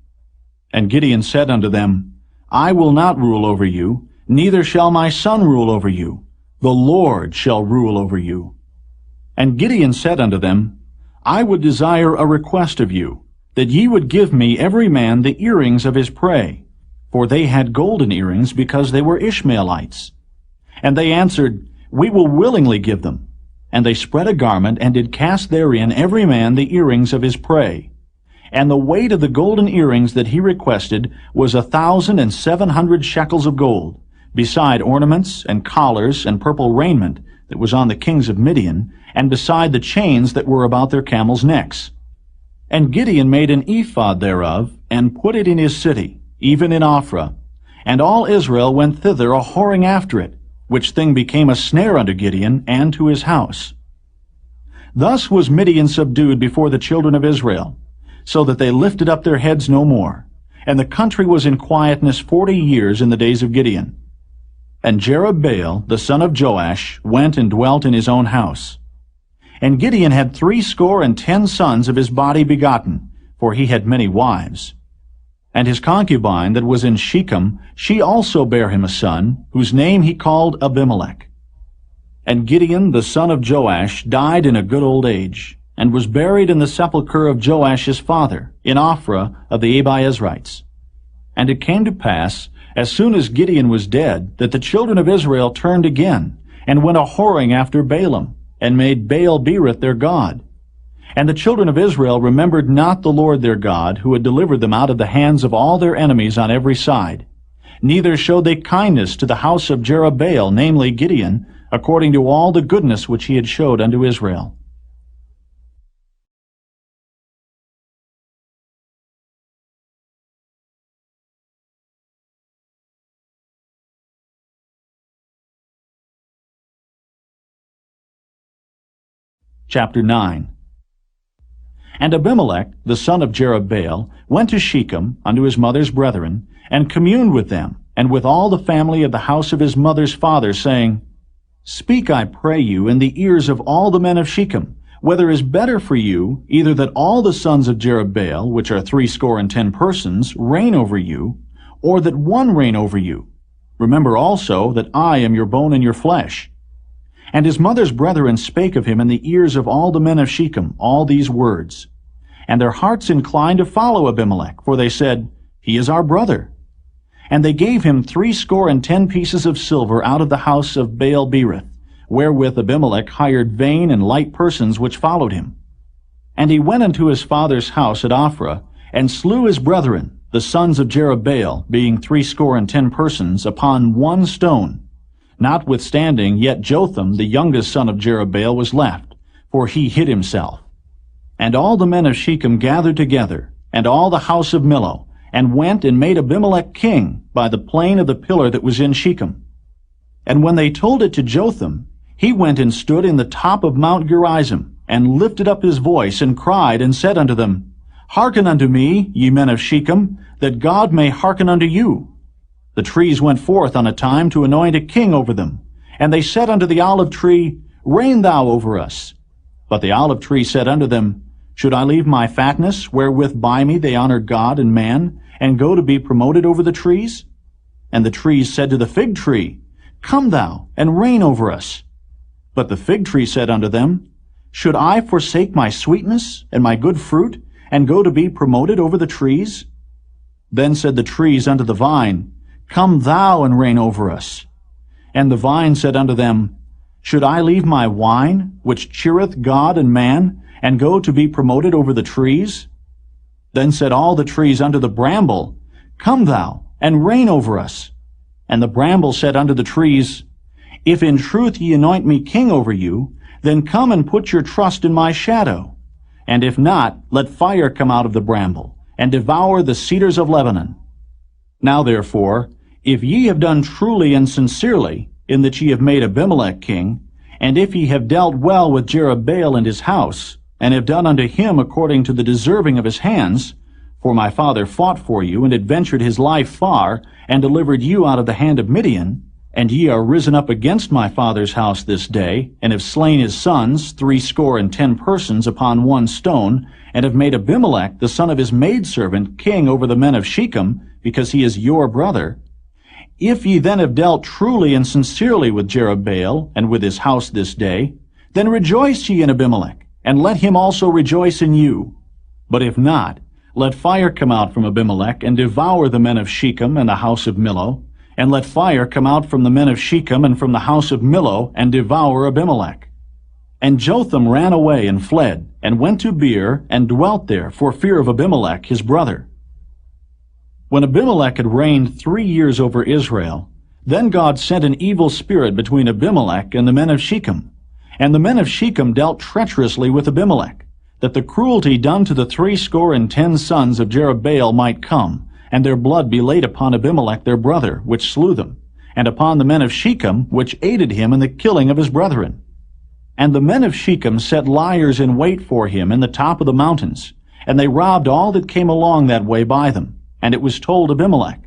And Gideon said unto them, I will not rule over you, Neither shall my son rule over you. The Lord shall rule over you. And Gideon said unto them, I would desire a request of you, that ye would give me every man the earrings of his prey. For they had golden earrings, because they were Ishmaelites. And they answered, We will willingly give them. And they spread a garment, and did cast therein every man the earrings of his prey. And the weight of the golden earrings that he requested was 1,700 shekels of gold, beside ornaments and collars and purple raiment that was on the kings of Midian, and beside the chains that were about their camels' necks. And Gideon made an ephod thereof, and put it in his city, even in Ophrah. And all Israel went thither a-whoring after it, which thing became a snare unto Gideon and to his house. Thus was Midian subdued before the children of Israel, so that they lifted up their heads no more. And the country was in quietness 40 years in the days of Gideon. And Jerubbaal, the son of Joash, went and dwelt in his own house. And Gideon had 70 sons of his body begotten, for he had many wives. And his concubine that was in Shechem, she also bare him a son, whose name he called Abimelech. And Gideon the son of Joash died in a good old age, and was buried in the sepulchre of Joash his father, in Ophrah of the Abiezrites. And it came to pass, as soon as Gideon was dead, that the children of Israel turned again, and went a-whoring after Balaam, and made Baal-berith their god. And the children of Israel remembered not the Lord their God, who had delivered them out of the hands of all their enemies on every side. Neither showed they kindness to the house of Jerubbaal, namely Gideon, according to all the goodness which he had showed unto Israel. Chapter 9. And Abimelech, the son of Jerubbaal, went to Shechem unto his mother's brethren, and communed with them, and with all the family of the house of his mother's father, saying, Speak, I pray you, in the ears of all the men of Shechem, whether it is better for you, either that all the sons of Jerubbaal, which are 70 persons, reign over you, or that one reign over you. Remember also that I am your bone and your flesh. And his mother's brethren spake of him in the ears of all the men of Shechem all these words. And their hearts inclined to follow Abimelech, for they said, He is our brother. And they gave him 70 pieces of silver out of the house of Baal-berith, wherewith Abimelech hired vain and light persons which followed him. And he went unto his father's house at Ophrah, and slew his brethren, the sons of Jerubbaal, being 70 persons, upon one stone. Notwithstanding, yet Jotham, the youngest son of Jerubbaal, was left, for he hid himself. And all the men of Shechem gathered together, and all the house of Millo, and went and made Abimelech king by the plain of the pillar that was in Shechem. And when they told it to Jotham, he went and stood in the top of Mount Gerizim, and lifted up his voice, and cried, and said unto them, Hearken unto me, ye men of Shechem, that God may hearken unto you. The trees went forth on a time to anoint a king over them. And they said unto the olive tree, Reign thou over us. But the olive tree said unto them, Should I leave my fatness, wherewith by me they honor God and man, and go to be promoted over the trees? And the trees said to the fig tree, Come thou, and reign over us. But the fig tree said unto them, Should I forsake my sweetness and my good fruit, and go to be promoted over the trees? Then said the trees unto the vine, Come thou and reign over us. And the vine said unto them, Should I leave my wine, which cheereth God and man, and go to be promoted over the trees? Then said all the trees unto the bramble, Come thou and reign over us. And the bramble said unto the trees, If in truth ye anoint me king over you, then come and put your trust in my shadow. And if not, let fire come out of the bramble, and devour the cedars of Lebanon. Now therefore, if ye have done truly and sincerely, in that ye have made Abimelech king, and if ye have dealt well with Jerubbaal and his house, and have done unto him according to the deserving of his hands, for my father fought for you, and adventured his life far, and delivered you out of the hand of Midian, and ye are risen up against my father's house this day, and have slain his sons, 70 persons, upon one stone, and have made Abimelech, the son of his maidservant, king over the men of Shechem, because he is your brother, If ye then have dealt truly and sincerely with Jerubbaal and with his house this day, then rejoice ye in Abimelech, and let him also rejoice in you. But if not, let fire come out from Abimelech, and devour the men of Shechem and the house of Millo, and let fire come out from the men of Shechem and from the house of Millo, and devour Abimelech. And Jotham ran away and fled, and went to Beer, and dwelt there for fear of Abimelech his brother. When Abimelech had reigned 3 years over Israel, then God sent an evil spirit between Abimelech and the men of Shechem. And the men of Shechem dealt treacherously with Abimelech, that the cruelty done to the 70 sons of Jerubbaal might come, and their blood be laid upon Abimelech their brother, which slew them, and upon the men of Shechem, which aided him in the killing of his brethren. And the men of Shechem set liers in wait for him in the top of the mountains, and they robbed all that came along that way by them. And it was told Abimelech.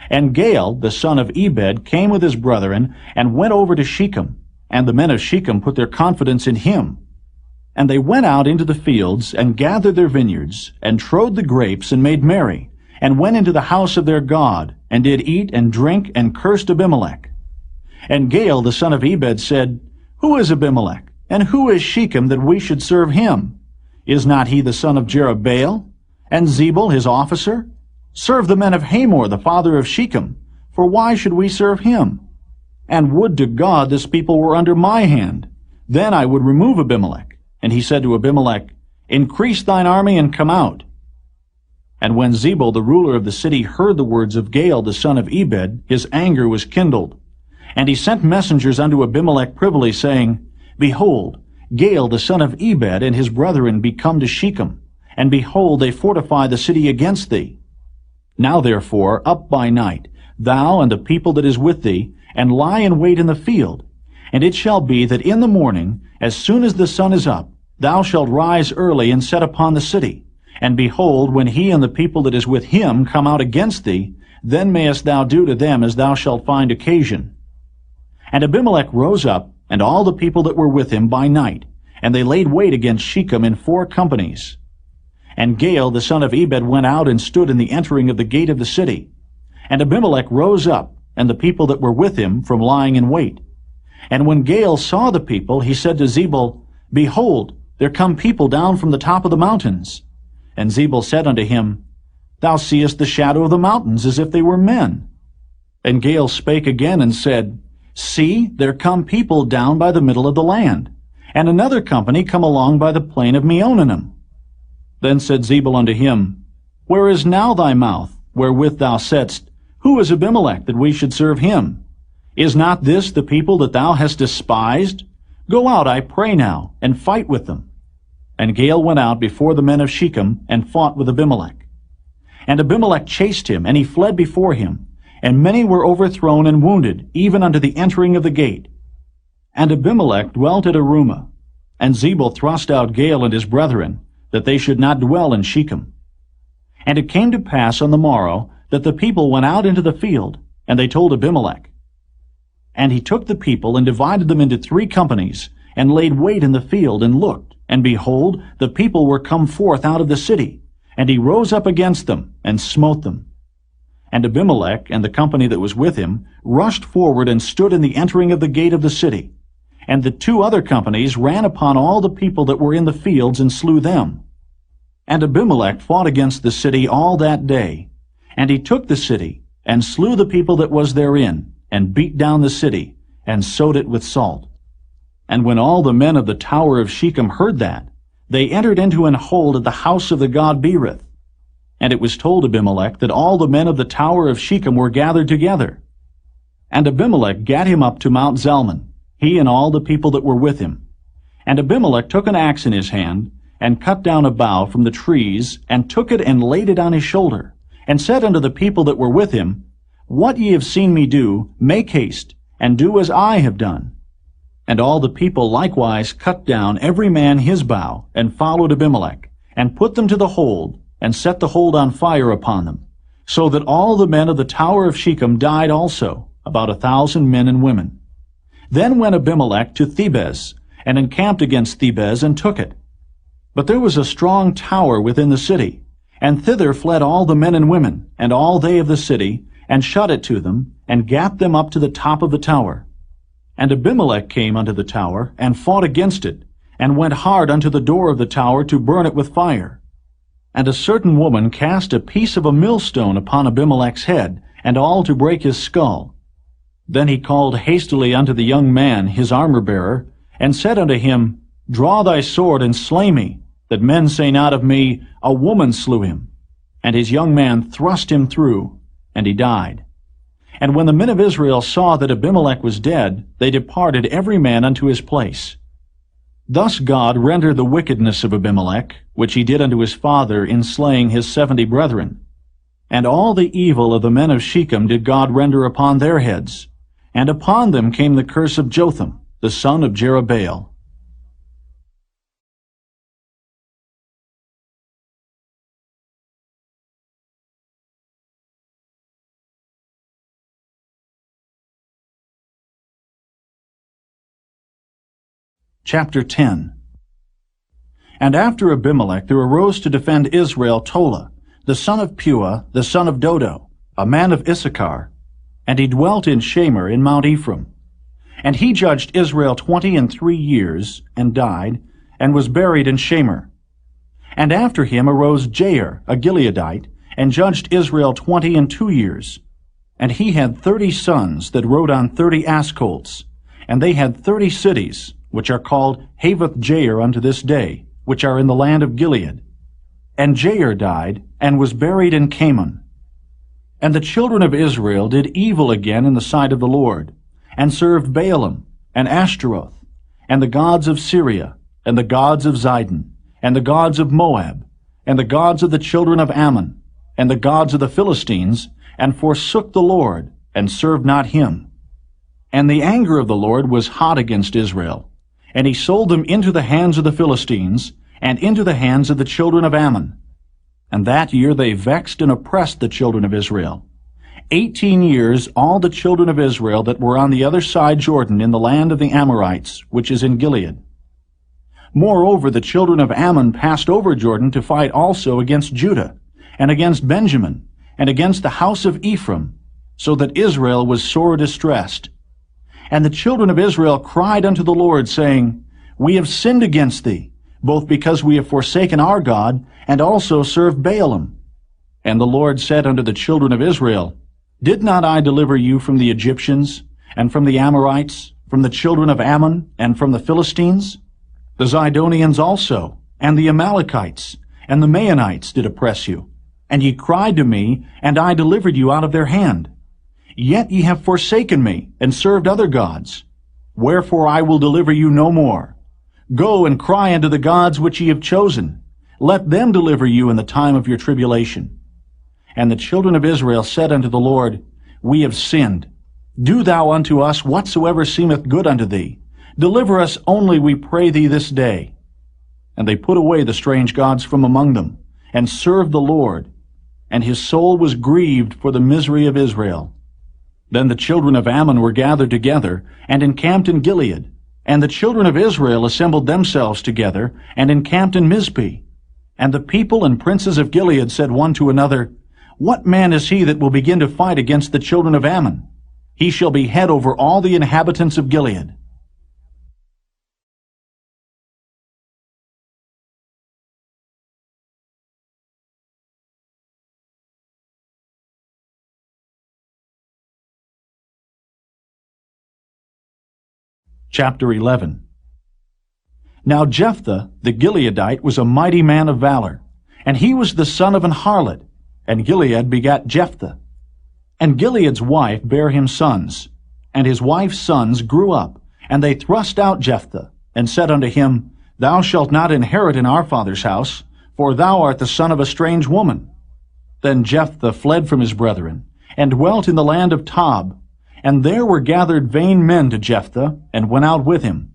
And Gaal, the son of Ebed, came with his brethren, and went over to Shechem. And the men of Shechem put their confidence in him. And they went out into the fields, and gathered their vineyards, and trode the grapes, and made merry, and went into the house of their God, and did eat and drink, and cursed Abimelech. And Gaal, the son of Ebed, said, Who is Abimelech, and who is Shechem, that we should serve him? Is not he the son of Jerubbaal? And Zebul his officer? Serve the men of Hamor, the father of Shechem, for why should we serve him? And would to God this people were under my hand, then I would remove Abimelech. And he said to Abimelech, Increase thine army, and come out. And when Zebul the ruler of the city heard the words of Gaal the son of Ebed, his anger was kindled. And he sent messengers unto Abimelech privily, saying, Behold, Gaal the son of Ebed and his brethren be come to Shechem, and behold, they fortify the city against thee. Now therefore, up by night, thou and the people that is with thee, and lie in wait in the field. And it shall be that in the morning, as soon as the sun is up, thou shalt rise early and set upon the city. And behold, when he and the people that is with him come out against thee, then mayest thou do to them as thou shalt find occasion. And Abimelech rose up, and all the people that were with him by night, and they laid wait against Shechem in 4 companies. And Gaal the son of Ebed went out and stood in the entering of the gate of the city. And Abimelech rose up, and the people that were with him, from lying in wait. And when Gaal saw the people, he said to Zebul, Behold, there come people down from the top of the mountains. And Zebul said unto him, Thou seest the shadow of the mountains, as if they were men. And Gaal spake again and said, See, there come people down by the middle of the land, and another company come along by the plain of Meonanim. Then said Zebul unto him, Where is now thy mouth, wherewith thou saidst, Who is Abimelech, that we should serve him? Is not this the people that thou hast despised? Go out, I pray now, and fight with them. And Gaal went out before the men of Shechem, and fought with Abimelech. And Abimelech chased him, and he fled before him. And many were overthrown and wounded, even unto the entering of the gate. And Abimelech dwelt at Arumah. And Zebul thrust out Gaal and his brethren, that they should not dwell in Shechem. And it came to pass on the morrow, that the people went out into the field, and they told Abimelech. And he took the people, and divided them into 3 companies, and laid wait in the field, and looked, and behold, the people were come forth out of the city, and he rose up against them, and smote them. And Abimelech, and the company that was with him, rushed forward, and stood in the entering of the gate of the city. And the 2 other companies ran upon all the people that were in the fields, and slew them. And Abimelech fought against the city all that day. And he took the city, and slew the people that was therein, and beat down the city, and sowed it with salt. And when all the men of the tower of Shechem heard that, they entered into an hold at the house of the god Berith. And it was told Abimelech that all the men of the tower of Shechem were gathered together. And Abimelech gat him up to Mount Zalmon, he and all the people that were with him. And Abimelech took an axe in his hand, and cut down a bough from the trees, and took it and laid it on his shoulder, and said unto the people that were with him, What ye have seen me do, make haste, and do as I have done. And all the people likewise cut down every man his bough, and followed Abimelech, and put them to the hold, and set the hold on fire upon them, so that all the men of the tower of Shechem died also, about 1,000 men and women. Then went Abimelech to Thebez, and encamped against Thebez, and took it. But there was a strong tower within the city, and thither fled all the men and women, and all they of the city, and shut it to them, and gat them up to the top of the tower. And Abimelech came unto the tower, and fought against it, and went hard unto the door of the tower to burn it with fire. And a certain woman cast a piece of a millstone upon Abimelech's head, and all to break his skull. Then he called hastily unto the young man, his armor-bearer, and said unto him, Draw thy sword, and slay me, that men say not of me, A woman slew him. And his young man thrust him through, and he died. And when the men of Israel saw that Abimelech was dead, they departed every man unto his place. Thus God rendered the wickedness of Abimelech, which he did unto his father in slaying his 70 brethren. And all the evil of the men of Shechem did God render upon their heads, and upon them came the curse of Jotham, the son of Jerubbaal. Chapter 10. And after Abimelech there arose to defend Israel Tola, the son of Puah, the son of Dodo, a man of Issachar, and he dwelt in Shamir in Mount Ephraim. And he judged Israel 23 years, and died, and was buried in Shamir. And after him arose Jair, a Gileadite, and judged Israel 22 years. And he had 30 sons that rode on 30 ass colts, and they had 30 cities, which are called Havoth Jair unto this day, which are in the land of Gilead. And Jair died, and was buried in Camon. And the children of Israel did evil again in the sight of the Lord, and served Baalim, and Ashtaroth, and the gods of Syria, and the gods of Zidon, and the gods of Moab, and the gods of the children of Ammon, and the gods of the Philistines, and forsook the Lord, and served not him. And the anger of the Lord was hot against Israel, and he sold them into the hands of the Philistines, and into the hands of the children of Ammon. And that year they vexed and oppressed the children of Israel. 18 years all the children of Israel that were on the other side Jordan in the land of the Amorites, which is in Gilead. Moreover, the children of Ammon passed over Jordan to fight also against Judah, and against Benjamin, and against the house of Ephraim, so that Israel was sore distressed. And the children of Israel cried unto the Lord, saying, We have sinned against thee, both because we have forsaken our God, and also served Baalim. And the Lord said unto the children of Israel, Did not I deliver you from the Egyptians, and from the Amorites, from the children of Ammon, and from the Philistines? The Zidonians also, and the Amalekites, and the Maonites did oppress you. And ye cried to me, and I delivered you out of their hand. Yet ye have forsaken me, and served other gods. Wherefore I will deliver you no more. Go and cry unto the gods which ye have chosen. Let them deliver you in the time of your tribulation. And the children of Israel said unto the Lord, We have sinned. Do thou unto us whatsoever seemeth good unto thee. Deliver us only, we pray thee, this day. And they put away the strange gods from among them, and served the Lord. And his soul was grieved for the misery of Israel. Then the children of Ammon were gathered together, and encamped in Gilead. And the children of Israel assembled themselves together, and encamped in Mizpeh. And the people and princes of Gilead said one to another, What man is he that will begin to fight against the children of Ammon? He shall be head over all the inhabitants of Gilead. Chapter 11. Now Jephthah the Gileadite was a mighty man of valor, and he was the son of an harlot, and Gilead begat Jephthah. And Gilead's wife bare him sons, and his wife's sons grew up, and they thrust out Jephthah, and said unto him, Thou shalt not inherit in our father's house, for thou art the son of a strange woman. Then Jephthah fled from his brethren, and dwelt in the land of Tob. And there were gathered vain men to Jephthah, and went out with him.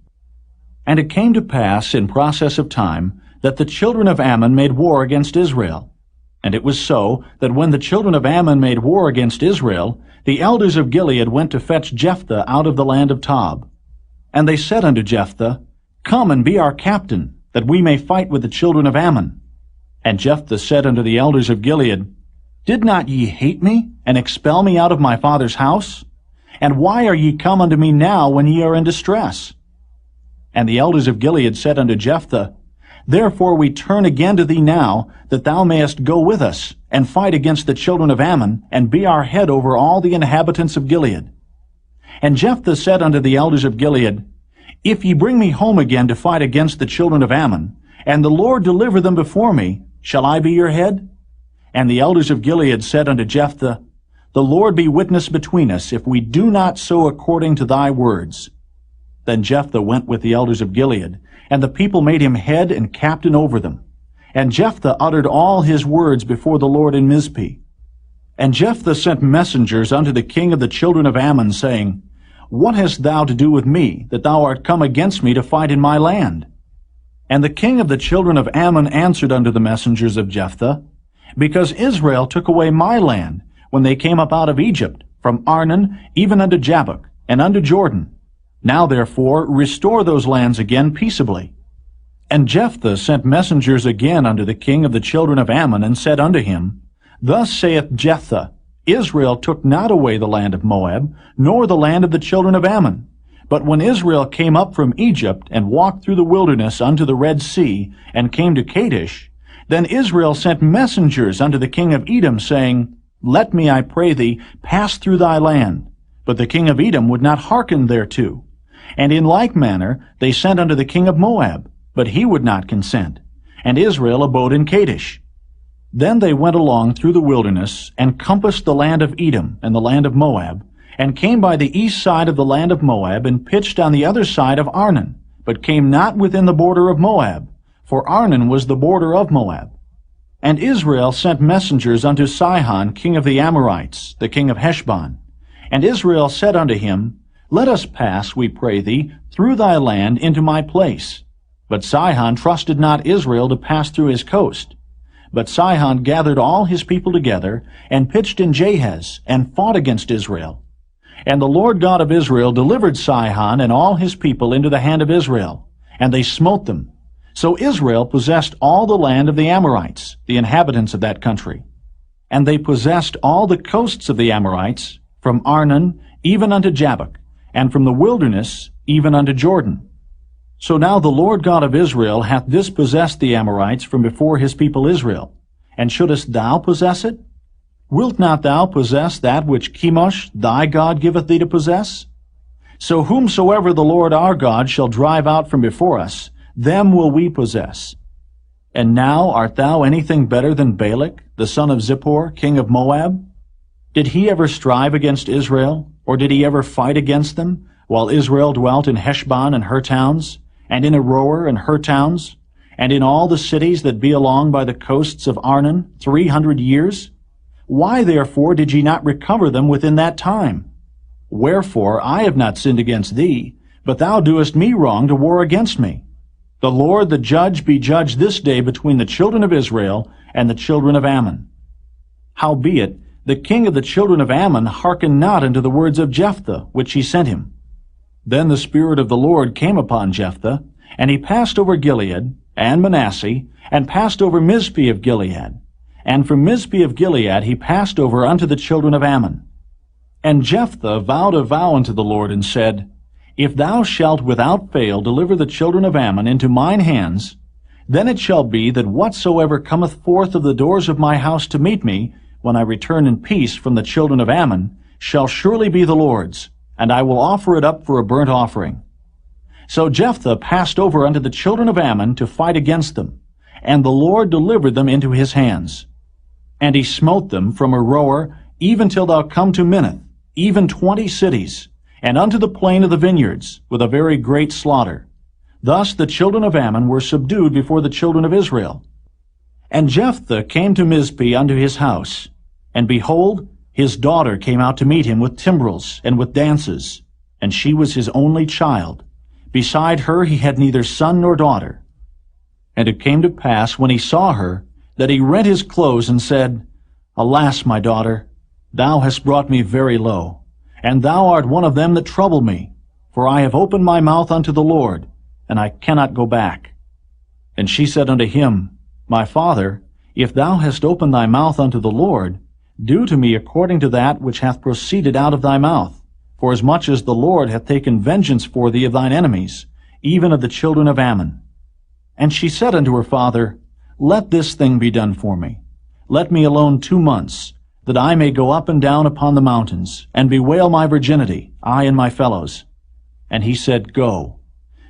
And it came to pass in process of time, that the children of Ammon made war against Israel. And it was so, that when the children of Ammon made war against Israel, the elders of Gilead went to fetch Jephthah out of the land of Tob. And they said unto Jephthah, Come and be our captain, that we may fight with the children of Ammon. And Jephthah said unto the elders of Gilead, Did not ye hate me, and expel me out of my father's house? And why are ye come unto me now when ye are in distress? And the elders of Gilead said unto Jephthah, Therefore we turn again to thee now, that thou mayest go with us, and fight against the children of Ammon, and be our head over all the inhabitants of Gilead. And Jephthah said unto the elders of Gilead, If ye bring me home again to fight against the children of Ammon, and the Lord deliver them before me, shall I be your head? And the elders of Gilead said unto Jephthah, The Lord be witness between us, if we do not so according to thy words. Then Jephthah went with the elders of Gilead, and the people made him head and captain over them. And Jephthah uttered all his words before the Lord in Mizpeh. And Jephthah sent messengers unto the king of the children of Ammon, saying, What hast thou to do with me, that thou art come against me to fight in my land? And the king of the children of Ammon answered unto the messengers of Jephthah, Because Israel took away my land, when they came up out of Egypt, from Arnon even unto Jabbok, and unto Jordan. Now therefore restore those lands again peaceably. And Jephthah sent messengers again unto the king of the children of Ammon, and said unto him, Thus saith Jephthah, Israel took not away the land of Moab, nor the land of the children of Ammon. But when Israel came up from Egypt, and walked through the wilderness unto the Red Sea, and came to Kadesh, then Israel sent messengers unto the king of Edom, saying, Let me, I pray thee, pass through thy land. But the king of Edom would not hearken thereto. And in like manner they sent unto the king of Moab, but he would not consent. And Israel abode in Kadesh. Then they went along through the wilderness, and compassed the land of Edom and the land of Moab, and came by the east side of the land of Moab, and pitched on the other side of Arnon, but came not within the border of Moab, for Arnon was the border of Moab. And Israel sent messengers unto Sihon, king of the Amorites, the king of Heshbon. And Israel said unto him, Let us pass, we pray thee, through thy land into my place. But Sihon trusted not Israel to pass through his coast. But Sihon gathered all his people together, and pitched in Jahaz, and fought against Israel. And the Lord God of Israel delivered Sihon and all his people into the hand of Israel, and they smote them. So Israel possessed all the land of the Amorites, the inhabitants of that country. And they possessed all the coasts of the Amorites, from Arnon even unto Jabbok, and from the wilderness even unto Jordan. So now the Lord God of Israel hath dispossessed the Amorites from before his people Israel. And shouldest thou possess it? Wilt not thou possess that which Chemosh thy God giveth thee to possess? So whomsoever the Lord our God shall drive out from before us, them will we possess. And now art thou anything better than Balak, the son of Zippor, king of Moab? Did he ever strive against Israel, or did he ever fight against them, while Israel dwelt in Heshbon and her towns, and in Aroer and her towns, and in all the cities that be along by the coasts of Arnon 300 years? Why therefore did ye not recover them within that time? Wherefore I have not sinned against thee, but thou doest me wrong to war against me. The Lord the judge be judge this day between the children of Israel and the children of Ammon. Howbeit, the king of the children of Ammon hearkened not unto the words of Jephthah, which he sent him. Then the Spirit of the Lord came upon Jephthah, and he passed over Gilead, and Manasseh, and passed over Mizpeh of Gilead. And from Mizpeh of Gilead he passed over unto the children of Ammon. And Jephthah vowed a vow unto the Lord, and said, If thou shalt without fail deliver the children of Ammon into mine hands, then it shall be that whatsoever cometh forth of the doors of my house to meet me, when I return in peace from the children of Ammon, shall surely be the Lord's, and I will offer it up for a burnt offering. So Jephthah passed over unto the children of Ammon to fight against them, and the Lord delivered them into his hands. And he smote them from Aroer even till thou come to Minnith, even 20 cities, and unto the plain of the vineyards, with a very great slaughter. Thus the children of Ammon were subdued before the children of Israel. And Jephthah came to Mizpeh unto his house, and behold, his daughter came out to meet him with timbrels and with dances, and she was his only child. Beside her he had neither son nor daughter. And it came to pass, when he saw her, that he rent his clothes and said, Alas, my daughter, thou hast brought me very low, and thou art one of them that trouble me, for I have opened my mouth unto the Lord, and I cannot go back. And she said unto him, My father, if thou hast opened thy mouth unto the Lord, Do to me according to that which hath proceeded out of thy mouth, forasmuch as the Lord hath taken vengeance for thee of thine enemies, even of the children of Ammon. And she said unto her father, Let this thing be done for me. Let me alone 2 months, that I may go up and down upon the mountains, and bewail my virginity, I and my fellows. And he said, Go.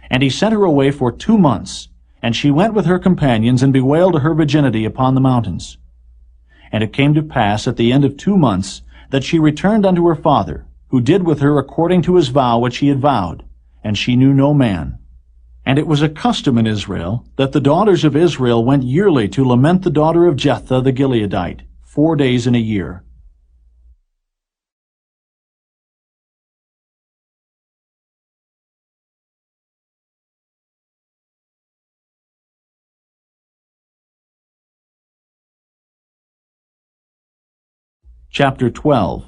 And he sent her away for 2 months, and she went with her companions, and bewailed her virginity upon the mountains. And it came to pass at the end of 2 months, that she returned unto her father, who did with her according to his vow which he had vowed, and she knew no man. And it was a custom in Israel, that the daughters of Israel went yearly to lament the daughter of Jephthah the Gileadite, 4 days in a year. Chapter 12.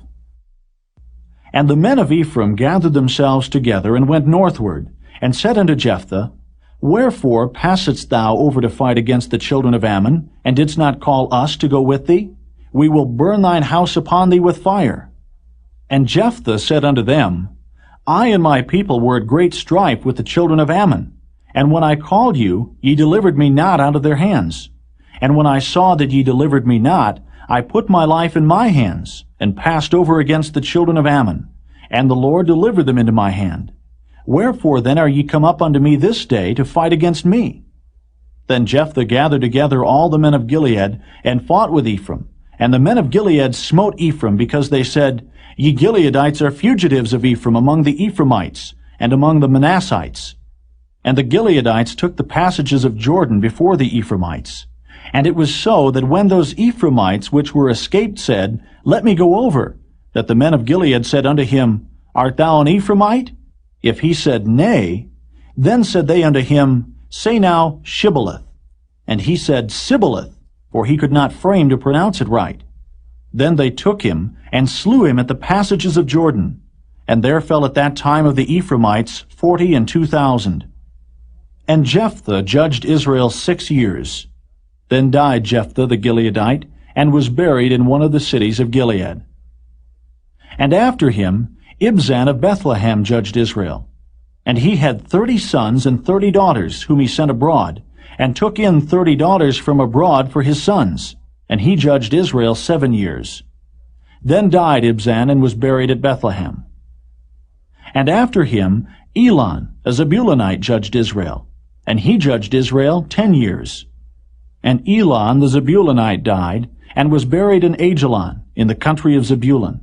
And the men of Ephraim gathered themselves together, and went northward, and said unto Jephthah, Wherefore passedst thou over to fight against the children of Ammon, and didst not call us to go with thee? We will burn thine house upon thee with fire. And Jephthah said unto them, I and my people were at great strife with the children of Ammon, and when I called you, ye delivered me not out of their hands. And when I saw that ye delivered me not, I put my life in my hands, and passed over against the children of Ammon, and the Lord delivered them into my hand. Wherefore then are ye come up unto me this day to fight against me? Then Jephthah gathered together all the men of Gilead, and fought with Ephraim. And the men of Gilead smote Ephraim, because they said, Ye Gileadites are fugitives of Ephraim among the Ephraimites, and among the Manassites. And the Gileadites took the passages of Jordan before the Ephraimites. And it was so that when those Ephraimites which were escaped said, Let me go over, that the men of Gilead said unto him, Art thou an Ephraimite? If he said, Nay, then said they unto him, Say now, Shibboleth. And he said, Sibboleth, for he could not frame to pronounce it right. Then they took him, and slew him at the passages of Jordan. And there fell at that time of the Ephraimites 42,000. And Jephthah judged Israel 6 years. Then died Jephthah the Gileadite, and was buried in one of the cities of Gilead. And after him Ibzan of Bethlehem judged Israel. And he had 30 sons and 30 daughters, whom he sent abroad, and took in 30 daughters from abroad for his sons. And he judged Israel 7 years. Then died Ibzan, and was buried at Bethlehem. And after him Elon, a Zebulunite, judged Israel. And he judged Israel 10 years. And Elon the Zebulunite died, and was buried in Ajalon, in the country of Zebulun.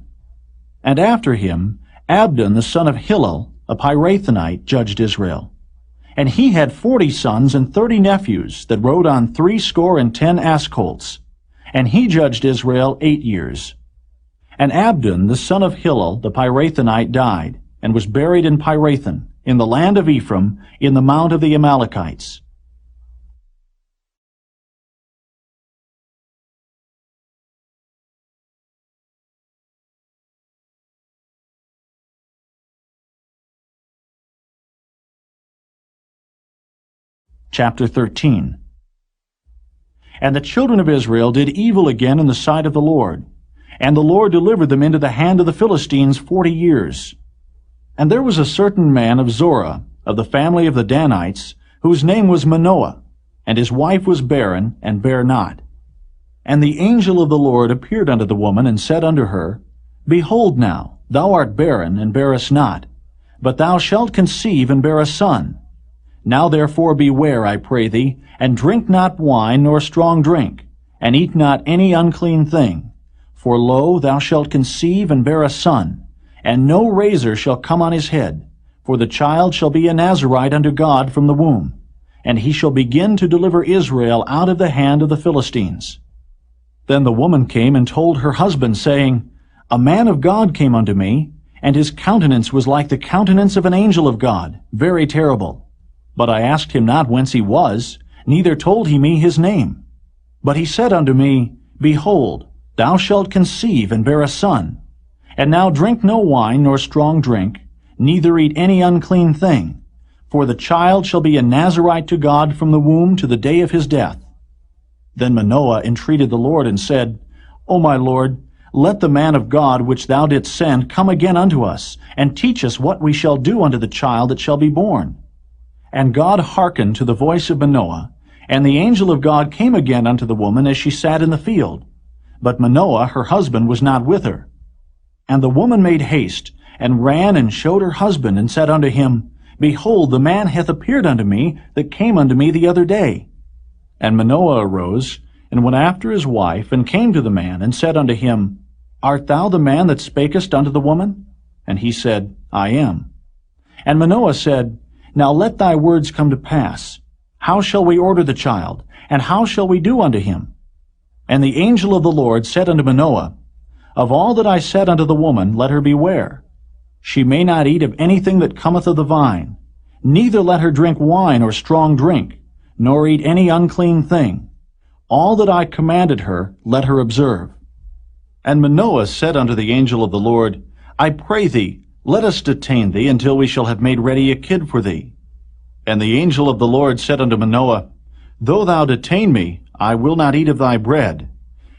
And after him Abdon the son of Hillel, a Pirathonite, judged Israel. And he had 40 sons and 30 nephews, that rode on 60 ass colts. And he judged Israel 8 years. And Abdon the son of Hillel, the Pirathonite, died, and was buried in Pirathon, in the land of Ephraim, in the mount of the Amalekites. Chapter 13. And the children of Israel did evil again in the sight of the Lord, and the Lord delivered them into the hand of the Philistines 40 years. And there was a certain man of Zorah, of the family of the Danites, whose name was Manoah, and his wife was barren, and bare not. And the angel of the Lord appeared unto the woman, and said unto her, Behold now, thou art barren, and bearest not, but thou shalt conceive, and bear a son. Now therefore beware, I pray thee, and drink not wine nor strong drink, and eat not any unclean thing. For lo, thou shalt conceive and bear a son, and no razor shall come on his head, for the child shall be a Nazarite unto God from the womb, and he shall begin to deliver Israel out of the hand of the Philistines. Then the woman came and told her husband, saying, A man of God came unto me, and his countenance was like the countenance of an angel of God, very terrible. But I asked him not whence he was, neither told he me his name. But he said unto me, Behold, thou shalt conceive and bear a son. And now drink no wine nor strong drink, neither eat any unclean thing. For the child shall be a Nazarite to God from the womb to the day of his death. Then Manoah entreated the Lord, and said, O my Lord, Let the man of God which thou didst send come again unto us, and teach us what we shall do unto the child that shall be born. And God hearkened to the voice of Manoah, and the angel of God came again unto the woman as she sat in the field. But Manoah her husband was not with her. And the woman made haste, and ran and showed her husband, and said unto him, Behold, the man hath appeared unto me that came unto me the other day. And Manoah arose, and went after his wife, and came to the man, and said unto him, Art thou the man that spakest unto the woman? And he said, I am. And Manoah said, Now let thy words come to pass. How shall we order the child? And how shall we do unto him? And the angel of the Lord said unto Manoah, Of all that I said unto the woman, let her beware. She may not eat of anything that cometh of the vine, neither let her drink wine or strong drink, nor eat any unclean thing. All that I commanded her, let her observe. And Manoah said unto the angel of the Lord, I pray thee, let us detain thee until we shall have made ready a kid for thee. And the angel of the Lord said unto Manoah, Though thou detain me, I will not eat of thy bread.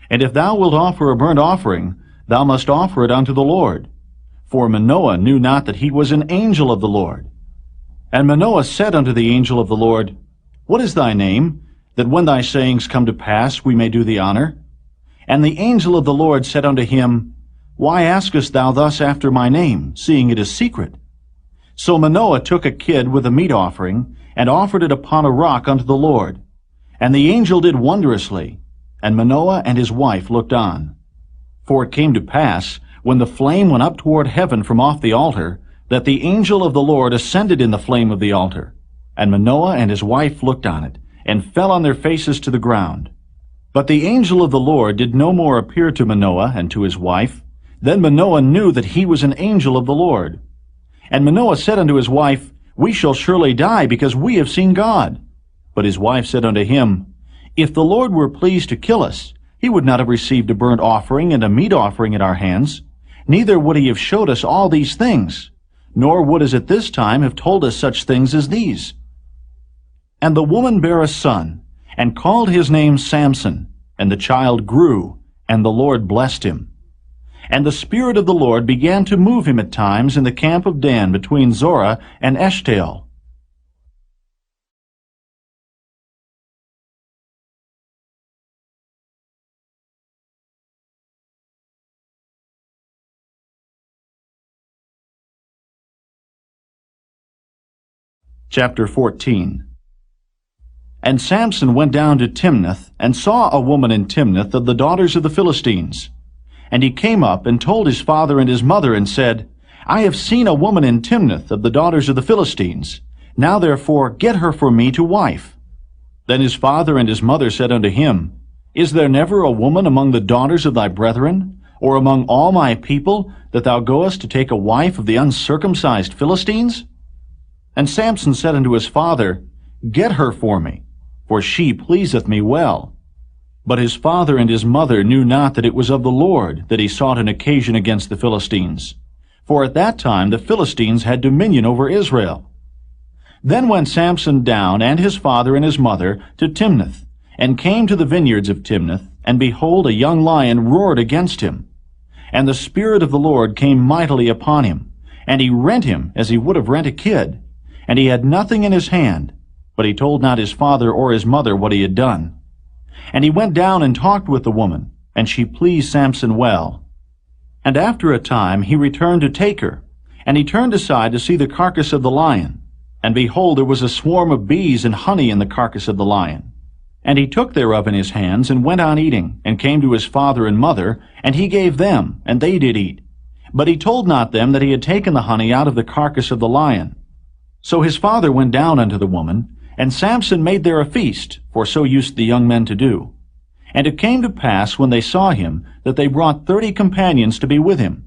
And if thou wilt offer a burnt offering, thou must offer it unto the Lord. For Manoah knew not that he was an angel of the Lord. And Manoah said unto the angel of the Lord, What is thy name, that when thy sayings come to pass we may do thee honor? And the angel of the Lord said unto him, Why askest thou thus after my name, seeing it is secret? So Manoah took a kid with a meat offering, and offered it upon a rock unto the Lord. And the angel did wondrously, and Manoah and his wife looked on. For it came to pass, when the flame went up toward heaven from off the altar, that the angel of the Lord ascended in the flame of the altar. And Manoah and his wife looked on it, and fell on their faces to the ground. But the angel of the Lord did no more appear to Manoah and to his wife. Then Manoah knew that he was an angel of the Lord. And Manoah said unto his wife, We shall surely die, because we have seen God. But his wife said unto him, If the Lord were pleased to kill us, he would not have received a burnt offering and a meat offering at our hands, neither would he have showed us all these things, nor would as at this time have told us such things as these. And the woman bare a son, and called his name Samson, and the child grew, and the Lord blessed him. And the Spirit of the Lord began to move him at times in the camp of Dan between Zorah and Eshtaol. Chapter 14. And Samson went down to Timnath, and saw a woman in Timnath of the daughters of the Philistines. And he came up, and told his father and his mother, and said, I have seen a woman in Timnath of the daughters of the Philistines. Now therefore get her for me to wife. Then his father and his mother said unto him, Is there never a woman among the daughters of thy brethren, or among all my people, that thou goest to take a wife of the uncircumcised Philistines? And Samson said unto his father, Get her for me, for she pleaseth me well. But his father and his mother knew not that it was of the Lord that he sought an occasion against the Philistines. For at that time the Philistines had dominion over Israel. Then went Samson down, and his father and his mother, to Timnath, and came to the vineyards of Timnath, and behold, a young lion roared against him. And the Spirit of the Lord came mightily upon him, and he rent him as he would have rent a kid. And he had nothing in his hand, but he told not his father or his mother what he had done. And he went down and talked with the woman, and she pleased Samson well. And after a time he returned to take her, and he turned aside to see the carcass of the lion. And behold, there was a swarm of bees and honey in the carcass of the lion. And he took thereof in his hands, and went on eating, and came to his father and mother, and he gave them, and they did eat. But he told not them that he had taken the honey out of the carcass of the lion. So his father went down unto the woman, and Samson made there a feast, for so used the young men to do. And it came to pass, when they saw him, that they brought 30 companions to be with him.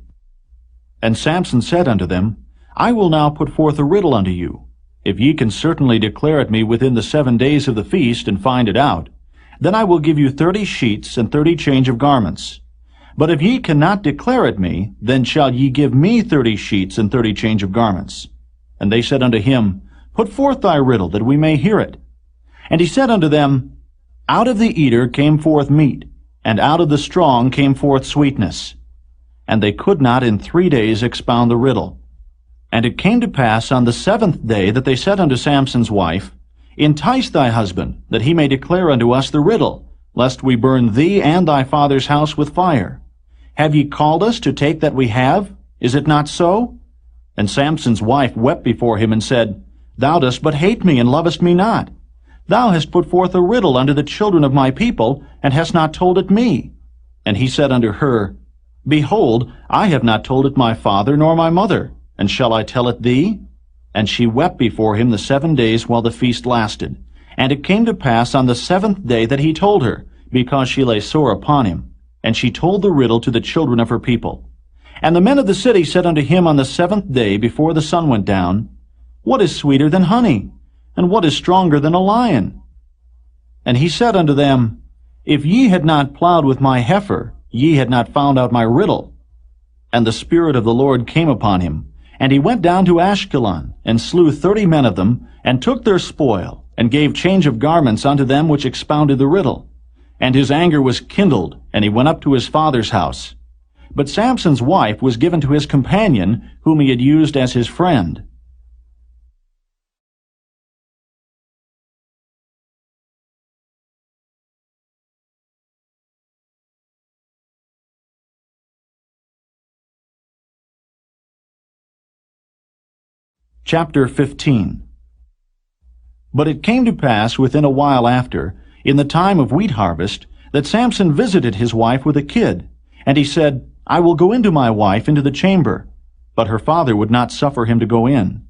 And Samson said unto them, I will now put forth a riddle unto you. If ye can certainly declare it me within the 7 days of the feast, and find it out, then I will give you 30 sheets and 30 change of garments. But if ye cannot declare it me, then shall ye give me 30 sheets and 30 change of garments. And they said unto him, Put forth thy riddle, that we may hear it. And he said unto them, Out of the eater came forth meat, and out of the strong came forth sweetness. and they could not in 3 days expound the riddle. And it came to pass on the 7th day that they said unto Samson's wife, Entice thy husband, that he may declare unto us the riddle, lest we burn thee and thy father's house with fire. Have ye called us to take that we have? Is it not so? And Samson's wife wept before him, and said, Thou dost but hate me, and lovest me not. Thou hast put forth a riddle unto the children of my people, and hast not told it me. And he said unto her, Behold, I have not told it my father nor my mother, and shall I tell it thee? And she wept before him the 7 days while the feast lasted. And it came to pass on the 7th day that he told her, because she lay sore upon him. And she told the riddle to the children of her people. And the men of the city said unto him on the 7th day before the sun went down, What is sweeter than honey? And what is stronger than a lion? And he said unto them, If ye had not plowed with my heifer, ye had not found out my riddle. And the Spirit of the Lord came upon him, and he went down to Ashkelon, and slew 30 men of them, and took their spoil, and gave change of garments unto them which expounded the riddle. And his anger was kindled, and he went up to his father's house. But Samson's wife was given to his companion, whom he had used as his friend. Chapter 15. But it came to pass within a while after, in the time of wheat harvest, that Samson visited his wife with a kid. And he said, I will go into my wife into the chamber. But her father would not suffer him to go in.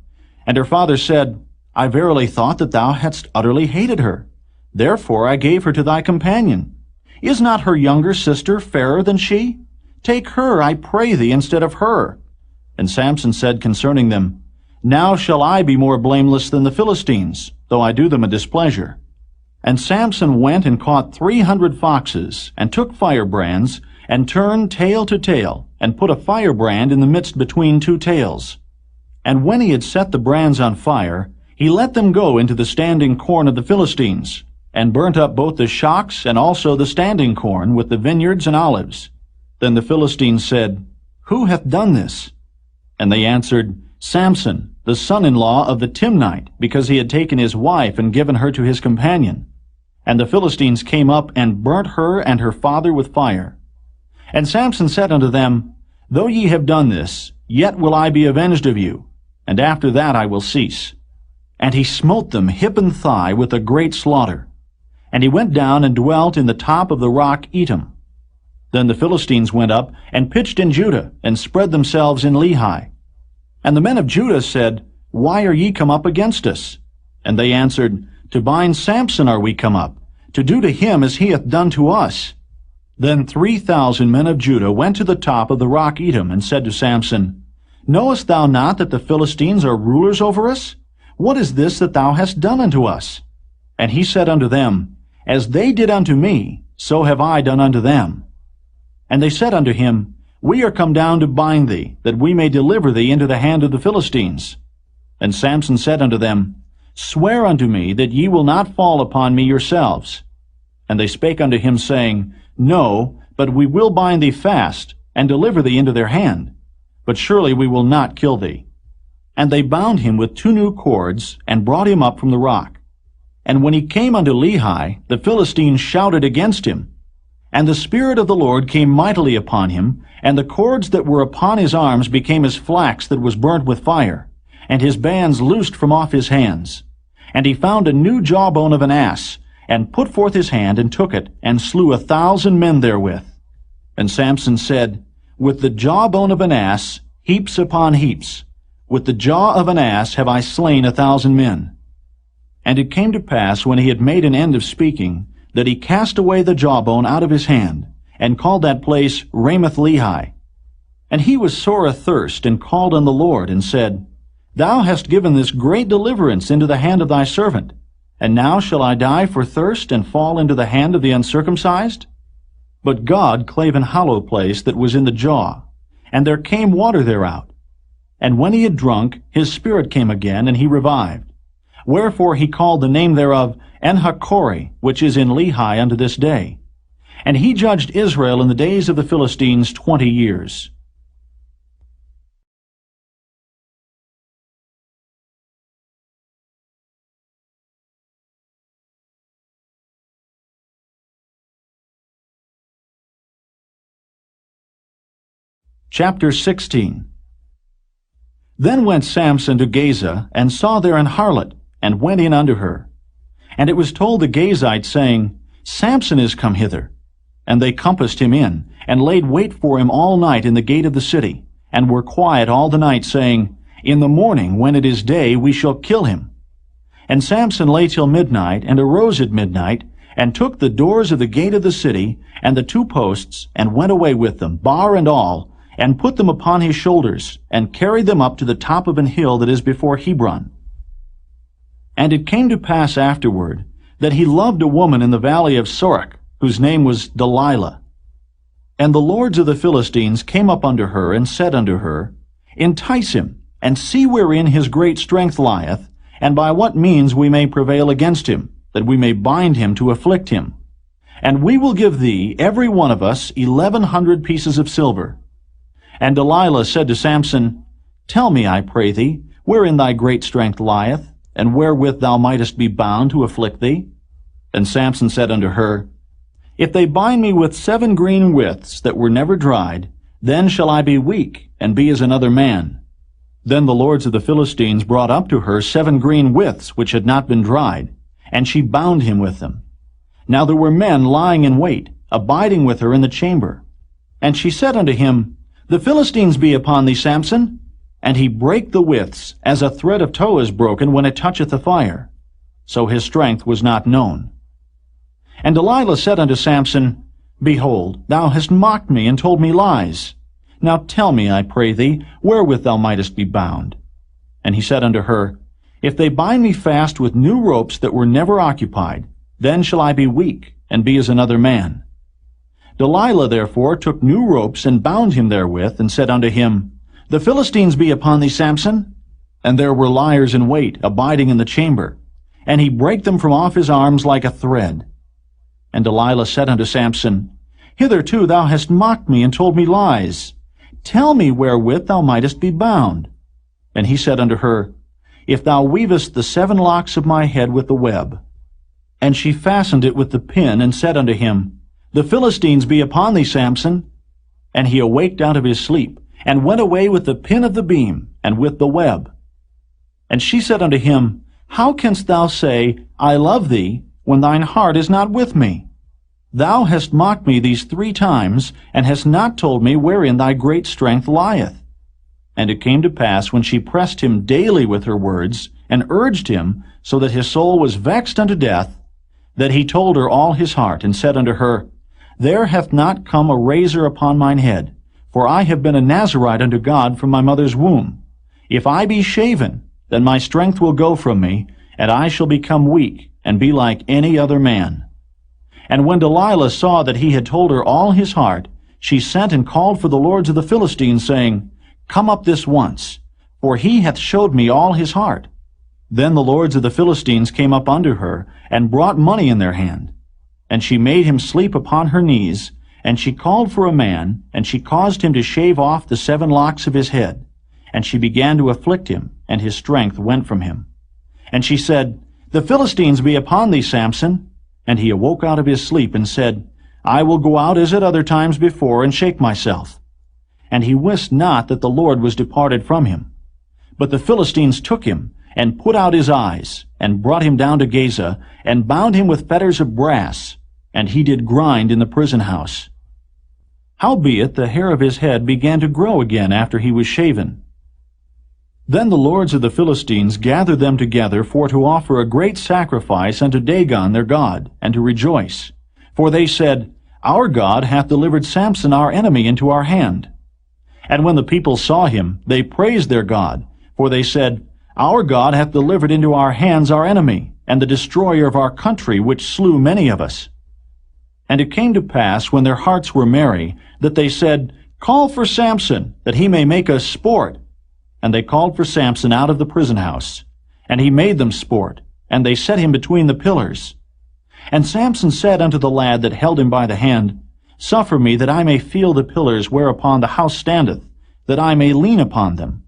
And her father said, I verily thought that thou hadst utterly hated her. Therefore I gave her to thy companion. Is not her younger sister fairer than she? Take her, I pray thee, instead of her. And Samson said concerning them, Now shall I be more blameless than the Philistines, though I do them a displeasure. And Samson went and caught 300 foxes, and took firebrands, and turned tail to tail, and put a firebrand in the midst between 2 tails. And when he had set the brands on fire, he let them go into the standing corn of the Philistines, and burnt up both the shocks and also the standing corn with the vineyards and olives. Then the Philistines said, Who hath done this? And they answered, Samson, the son-in-law of the Timnite, because he had taken his wife and given her to his companion. And the Philistines came up and burnt her and her father with fire. And Samson said unto them, Though ye have done this, yet will I be avenged of you, and after that I will cease. And he smote them hip and thigh with a great slaughter. And he went down and dwelt in the top of the rock Etam. Then the Philistines went up and pitched in Judah, and spread themselves in Lehi. And the men of Judah said, Why are ye come up against us? And they answered, To bind Samson are we come up, to do to him as he hath done to us. Then 3,000 men of Judah went to the top of the rock Etam, and said to Samson, Knowest thou not that the Philistines are rulers over us? What is this that thou hast done unto us? And he said unto them, As they did unto me, so have I done unto them. And they said unto him, We are come down to bind thee, that we may deliver thee into the hand of the Philistines. And Samson said unto them, Swear unto me that ye will not fall upon me yourselves. And they spake unto him, saying, No, but we will bind thee fast, and deliver thee into their hand. But surely we will not kill thee. And they bound him with 2 new cords, and brought him up from the rock. And when he came unto Lehi, the Philistines shouted against him. And the Spirit of the Lord came mightily upon him, and the cords that were upon his arms became as flax that was burnt with fire, and his bands loosed from off his hands. And he found a new jawbone of an ass, and put forth his hand, and took it, and slew 1,000 men therewith. And Samson said, With the jawbone of an ass, heaps upon heaps, with the jaw of an ass have I slain 1,000 men. And it came to pass, when he had made an end of speaking, that he cast away the jawbone out of his hand, and called that place Ramath-Lehi. And he was sore athirst, and called on the Lord, and said, Thou hast given this great deliverance into the hand of thy servant, and now shall I die for thirst, and fall into the hand of the uncircumcised? But God clave an hollow place that was in the jaw, and there came water thereout. And when he had drunk, his spirit came again, and he revived. Wherefore he called the name thereof En-hakkore, which is in Lehi unto this day. And he judged Israel in the days of the Philistines 20 years. Chapter 16. Then went Samson to Gaza, and saw there an harlot, and went in unto her. And it was told the Gazites, saying, Samson is come hither. And they compassed him in, and laid wait for him all night in the gate of the city, and were quiet all the night, saying, In the morning, when it is day, we shall kill him. And Samson lay till midnight, and arose at midnight, and took the doors of the gate of the city, and the 2 posts, and went away with them, bar and all, and put them upon his shoulders, and carried them up to the top of an hill that is before Hebron. And it came to pass afterward, that he loved a woman in the valley of Sorek, whose name was Delilah. And the lords of the Philistines came up unto her, and said unto her, Entice him, and see wherein his great strength lieth, and by what means we may prevail against him, that we may bind him to afflict him. And we will give thee, every one of us, 1,100 pieces of silver. And Delilah said to Samson, Tell me, I pray thee, wherein thy great strength lieth, and wherewith thou mightest be bound to afflict thee? And Samson said unto her, If they bind me with 7 green withs that were never dried, then shall I be weak, and be as another man. Then the lords of the Philistines brought up to her 7 green withs which had not been dried, and she bound him with them. Now there were men lying in wait, abiding with her in the chamber. And she said unto him, The Philistines be upon thee, Samson. And he brake the withs, as a thread of tow is broken when it toucheth the fire. So his strength was not known. And Delilah said unto Samson, Behold, thou hast mocked me, and told me lies. Now tell me, I pray thee, wherewith thou mightest be bound. And he said unto her, If they bind me fast with new ropes that were never occupied, then shall I be weak, and be as another man. Delilah therefore took new ropes, and bound him therewith, and said unto him, The Philistines be upon thee, Samson. And there were liers in wait, abiding in the chamber. And he brake them from off his arms like a thread. And Delilah said unto Samson, Hitherto thou hast mocked me, and told me lies. Tell me wherewith thou mightest be bound. And he said unto her, If thou weavest the 7 locks of my head with the web. And she fastened it with the pin, and said unto him, The Philistines be upon thee, Samson. And he awaked out of his sleep, and went away with the pin of the beam, and with the web. And she said unto him, How canst thou say, I love thee, when thine heart is not with me? Thou hast mocked me these 3 times, and hast not told me wherein thy great strength lieth. And it came to pass, when she pressed him daily with her words, and urged him, so that his soul was vexed unto death, that he told her all his heart, and said unto her, There hath not come a razor upon mine head, for I have been a Nazarite unto God from my mother's womb. If I be shaven, then my strength will go from me, and I shall become weak, and be like any other man. And when Delilah saw that he had told her all his heart, she sent and called for the lords of the Philistines, saying, Come up this once, for he hath showed me all his heart. Then the lords of the Philistines came up unto her, and brought money in their hand. And she made him sleep upon her knees, and she called for a man, and she caused him to shave off the 7 locks of his head. And she began to afflict him, and his strength went from him. And she said, The Philistines be upon thee, Samson. And he awoke out of his sleep, and said, I will go out as at other times before, and shake myself. And he wist not that the Lord was departed from him. But the Philistines took him, and put out his eyes, and brought him down to Gaza, and bound him with fetters of brass, and he did grind in the prison house. Howbeit the hair of his head began to grow again after he was shaven. Then the lords of the Philistines gathered them together for to offer a great sacrifice unto Dagon their god, and to rejoice. For they said, Our God hath delivered Samson our enemy into our hand. And when the people saw him, they praised their God, for they said, Our God hath delivered into our hands our enemy, and the destroyer of our country, which slew many of us. And it came to pass, when their hearts were merry, that they said, Call for Samson, that he may make us sport. And they called for Samson out of the prison house. And he made them sport, and they set him between the pillars. And Samson said unto the lad that held him by the hand, Suffer me that I may feel the pillars whereupon the house standeth, that I may lean upon them.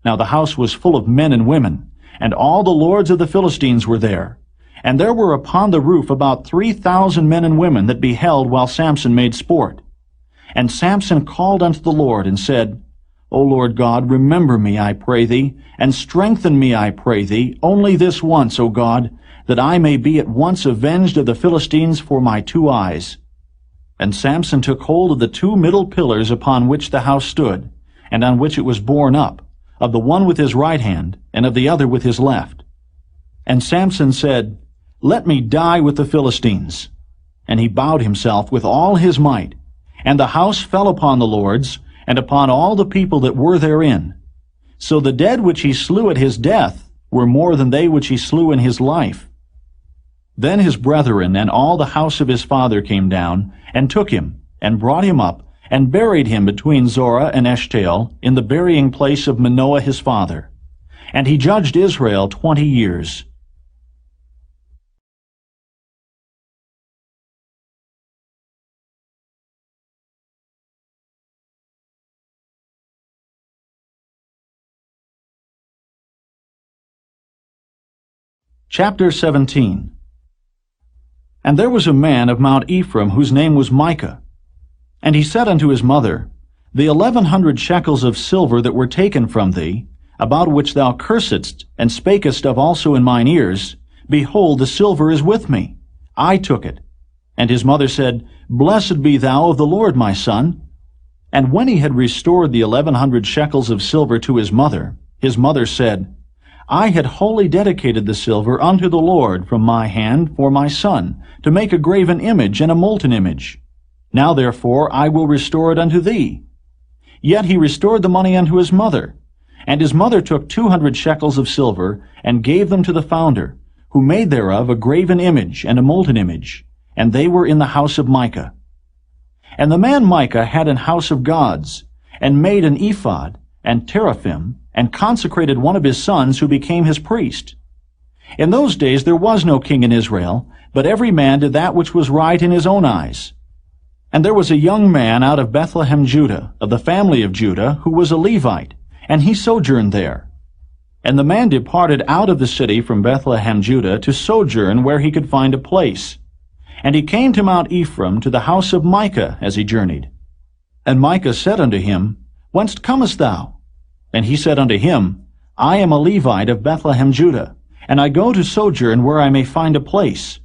Now the house was full of men and women, and all the lords of the Philistines were there. And there were upon the roof about 3,000 men and women that beheld while Samson made sport. And Samson called unto the Lord, and said, O Lord God, remember me, I pray thee, and strengthen me, I pray thee, only this once, O God, that I may be at once avenged of the Philistines for my 2 eyes. And Samson took hold of the 2 middle pillars upon which the house stood, and on which it was borne up, of the one with his right hand, and of the other with his left. And Samson said, Let me die with the Philistines. And he bowed himself with all his might, and the house fell upon the lords, and upon all the people that were therein. So the dead which he slew at his death were more than they which he slew in his life. Then his brethren and all the house of his father came down, and took him, and brought him up, and buried him between Zorah and Eshtaol, in the burying place of Manoah his father. And he judged Israel 20 years. Chapter 17. And there was a man of Mount Ephraim, whose name was Micah. And he said unto his mother, The 1100 shekels of silver that were taken from thee, about which thou cursedst, and spakest of also in mine ears, behold, the silver is with me. I took it. And his mother said, Blessed be thou of the Lord, my son. And when he had restored the 1100 shekels of silver to his mother said, I had wholly dedicated the silver unto the Lord from my hand for my son, to make a graven image and a molten image. Now therefore I will restore it unto thee. Yet he restored the money unto his mother. And his mother took 200 shekels of silver, and gave them to the founder, who made thereof a graven image and a molten image, and they were in the house of Micah. And the man Micah had an house of gods, and made an ephod, and teraphim, and consecrated one of his sons, who became his priest. In those days there was no king in Israel, but every man did that which was right in his own eyes. And there was a young man out of Bethlehem, Judah, of the family of Judah, who was a Levite, and he sojourned there. And the man departed out of the city from Bethlehem, Judah, to sojourn where he could find a place. And he came to Mount Ephraim, to the house of Micah, as he journeyed. And Micah said unto him, Whence comest thou? And he said unto him, I am a Levite of Bethlehem, Judah, and I go to sojourn where I may find a place.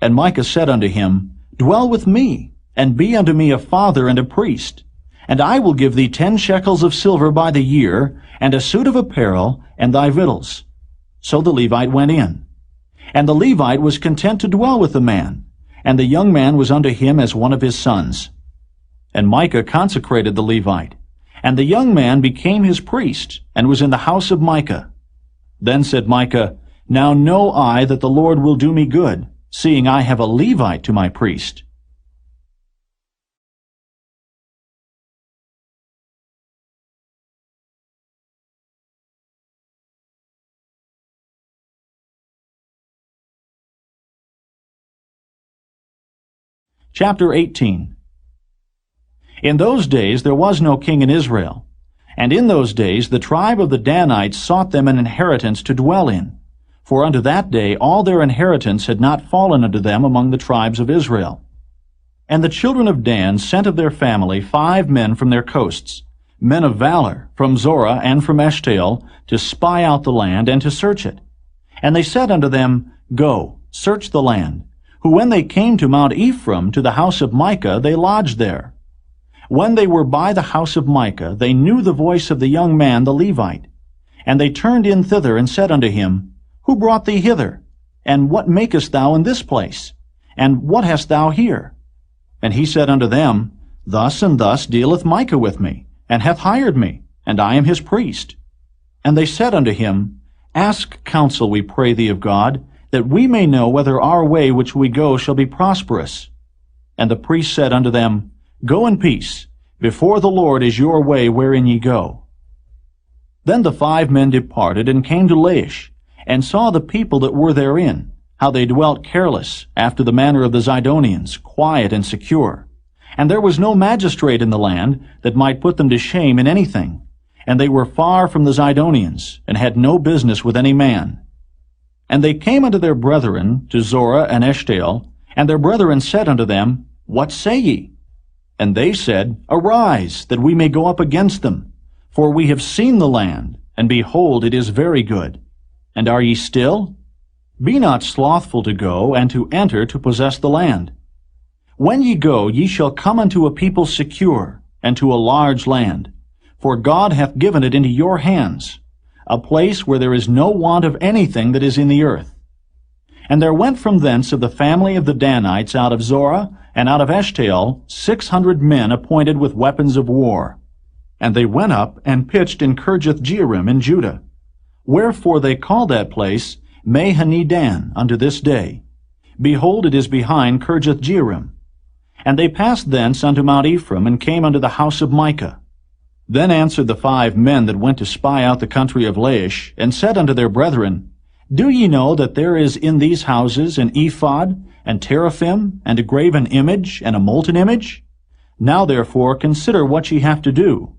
And Micah said unto him, Dwell with me, and be unto me a father and a priest. And I will give thee 10 shekels of silver by the year, and a suit of apparel, and thy victuals. So the Levite went in. And the Levite was content to dwell with the man, and the young man was unto him as one of his sons. And Micah consecrated the Levite, and the young man became his priest, and was in the house of Micah. Then said Micah, Now know I that the Lord will do me good, seeing I have a Levite to my priest. Chapter 18. In those days there was no king in Israel, and in those days the tribe of the Danites sought them an inheritance to dwell in, for unto that day all their inheritance had not fallen unto them among the tribes of Israel. And the children of Dan sent of their family 5 men from their coasts, men of valor, from Zorah and from Eshtaol, to spy out the land and to search it. And they said unto them, Go, search the land. Who when they came to Mount Ephraim, to the house of Micah, they lodged there. When they were by the house of Micah, they knew the voice of the young man the Levite. And they turned in thither, and said unto him, Who brought thee hither? And what makest thou in this place? And what hast thou here? And he said unto them, Thus and thus dealeth Micah with me, and hath hired me, and I am his priest. And they said unto him, Ask counsel, we pray thee, of God, that we may know whether our way which we go shall be prosperous. And the priest said unto them, Go in peace. Before the Lord is your way wherein ye go. Then the 5 men departed, and came to Laish, and saw the people that were therein, how they dwelt careless, after the manner of the Zidonians, quiet and secure. And there was no magistrate in the land that might put them to shame in anything. And they were far from the Zidonians, and had no business with any man. And they came unto their brethren, to Zorah and Eshtaol, and their brethren said unto them, What say ye? And they said, Arise, that we may go up against them. For we have seen the land, and behold, it is very good. And are ye still? Be not slothful to go, and to enter to possess the land. When ye go, ye shall come unto a people secure, and to a large land. For God hath given it into your hands, a place where there is no want of anything that is in the earth. And there went from thence of the family of the Danites out of Zorah, and out of Eshtaol 600 men appointed with weapons of war. And they went up and pitched in Kirjath-jearim in Judah. Wherefore they call that place Mahane-dan unto this day. Behold, it is behind Kirjath-jearim. And they passed thence unto Mount Ephraim, and came unto the house of Micah. Then answered the 5 men that went to spy out the country of Laish, and said unto their brethren, Do ye know that there is in these houses an ephod, and teraphim, and a graven image, and a molten image? Now therefore consider what ye have to do.